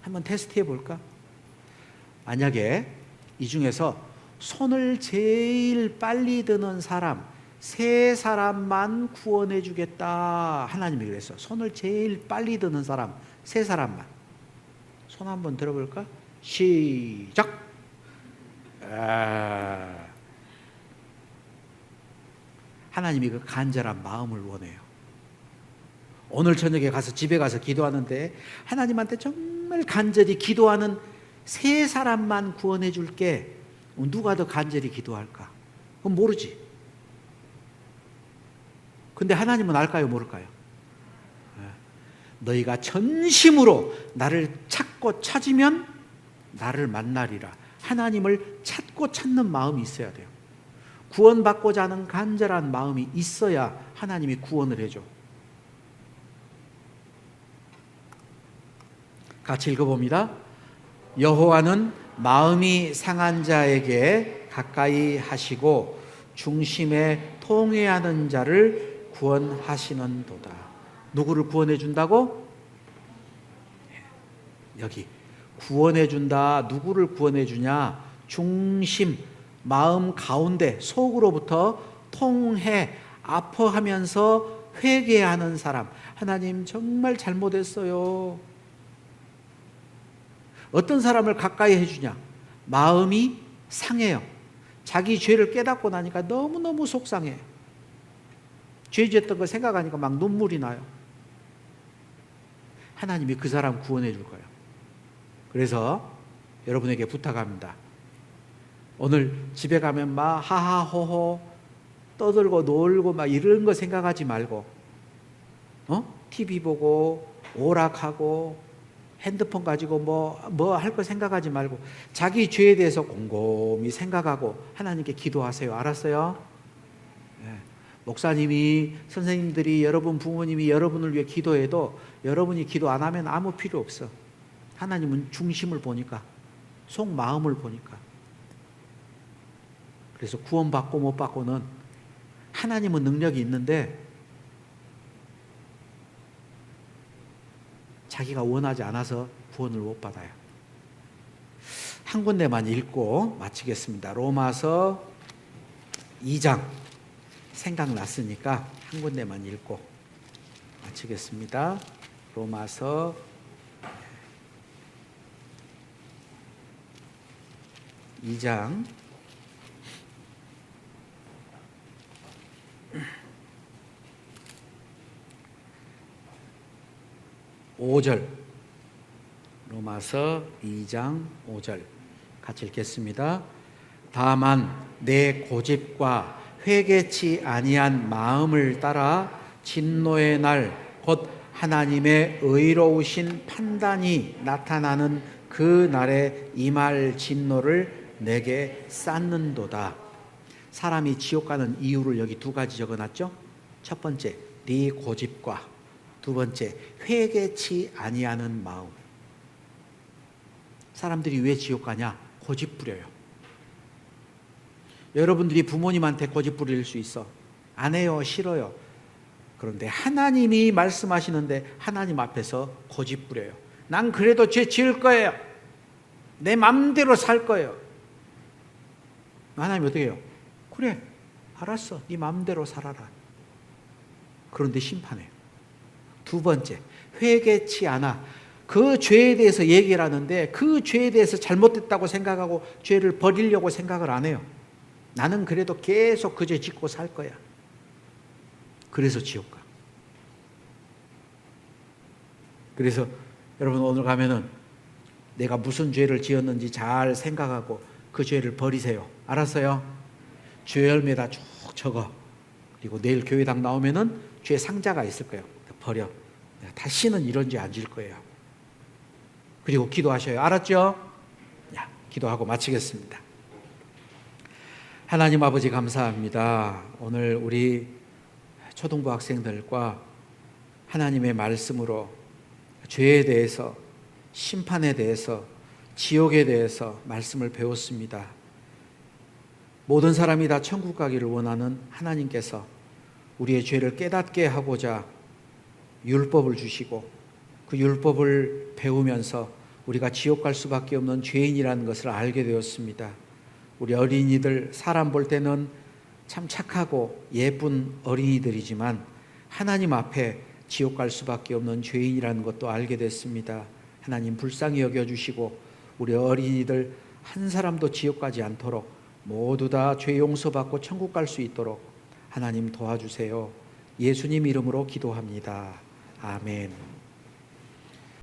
한번 테스트해 볼까? 만약에 이 중에서 손을 제일 빨리 드는 사람, 세 사람만 구원해 주겠다. 하나님이 그랬어. 손을 제일 빨리 드는 사람, 세 사람만. 손 한번 들어볼까? 시작. 하나님이 그 간절한 마음을 원해요. 오늘 저녁에 가서 집에 가서 기도하는데 하나님한테 정말 간절히 기도하는 세 사람만 구원해 줄게. 누가 더 간절히 기도할까? 그건 모르지. 근데 하나님은 알까요? 모를까요? 너희가 전심으로 나를 찾고 찾으면 나를 만나리라. 하나님을 찾고 찾는 마음이 있어야 돼요. 구원받고자 하는 간절한 마음이 있어야 하나님이 구원을 해줘. 같이 읽어봅니다. 여호와는 마음이 상한 자에게 가까이 하시고 중심에 통회하는 자를 구원하시는도다. 누구를 구원해 준다고? 여기 구원해 준다. 누구를 구원해 주냐? 중심, 마음 가운데 속으로부터 통해 아파하면서 회개하는 사람. 하나님 정말 잘못했어요. 어떤 사람을 가까이 해주냐? 마음이 상해요. 자기 죄를 깨닫고 나니까 너무너무 속상해. 죄 지었던 거 생각하니까 막 눈물이 나요. 하나님이 그 사람 구원해 줄 거예요. 그래서 여러분에게 부탁합니다. 오늘 집에 가면 막 하하호호 떠들고 놀고 막 이런 거 생각하지 말고 TV 보고 오락하고 핸드폰 가지고 뭐 할 거 생각하지 말고 자기 죄에 대해서 곰곰이 생각하고 하나님께 기도하세요. 알았어요? 네. 목사님이, 선생님들이, 여러분 부모님이 여러분을 위해 기도해도 여러분이 기도 안 하면 아무 필요 없어. 하나님은 중심을 보니까, 속마음을 보니까. 그래서 구원받고 못 받고는 하나님은 능력이 있는데 자기가 원하지 않아서 구원을 못 받아요. 한 군데만 읽고 마치겠습니다. 로마서 2장 생각났으니까 한 군데만 읽고 마치겠습니다. 로마서 2장 5절, 로마서 2장 5절 같이 읽겠습니다. 다만 내 고집과 회개치 아니한 마음을 따라 진노의 날 곧 하나님의 의로우신 판단이 나타나는 그 날에 임할 진노를 내게 쌓는도다. 사람이 지옥 가는 이유를 여기 두 가지 적어놨죠. 첫 번째, 네 고집과 두 번째, 회개치 아니하는 마음. 사람들이 왜 지옥 가냐? 고집 부려요. 여러분들이 부모님한테 고집 부릴 수 있어. 안 해요, 싫어요. 그런데 하나님이 말씀하시는데 하나님 앞에서 고집 부려요. 난 그래도 죄 지을 거예요. 내 맘대로 살 거예요. 하나님이 어떻게 해요? 그래, 알았어. 네 맘대로 살아라. 그런데 심판해요. 두 번째, 회개치 않아. 그 죄에 대해서 얘기를 하는데 그 죄에 대해서 잘못됐다고 생각하고 죄를 버리려고 생각을 안 해요. 나는 그래도 계속 그 죄 짓고 살 거야. 그래서 지옥 가. 그래서 여러분 오늘 가면은 내가 무슨 죄를 지었는지 잘 생각하고 그 죄를 버리세요. 알았어요? 죄 열매다 쭉 적어. 그리고 내일 교회당 나오면은 죄 상자가 있을 거예요. 버려. 다시는 이런 죄 안 질 거예요. 그리고 기도하셔요. 알았죠? 야, 기도하고 마치겠습니다. 하나님 아버지 감사합니다. 오늘 우리 초등부 학생들과 하나님의 말씀으로 죄에 대해서, 심판에 대해서, 지옥에 대해서 말씀을 배웠습니다. 모든 사람이 다 천국 가기를 원하는 하나님께서 우리의 죄를 깨닫게 하고자 율법을 주시고 그 율법을 배우면서 우리가 지옥 갈 수밖에 없는 죄인이라는 것을 알게 되었습니다. 우리 어린이들 사람 볼 때는 참 착하고 예쁜 어린이들이지만 하나님 앞에 지옥 갈 수밖에 없는 죄인이라는 것도 알게 됐습니다. 하나님 불쌍히 여겨주시고 우리 어린이들 한 사람도 지옥 가지 않도록 모두 다 죄 용서받고 천국 갈 수 있도록 하나님 도와주세요. 예수님 이름으로 기도합니다. 아멘.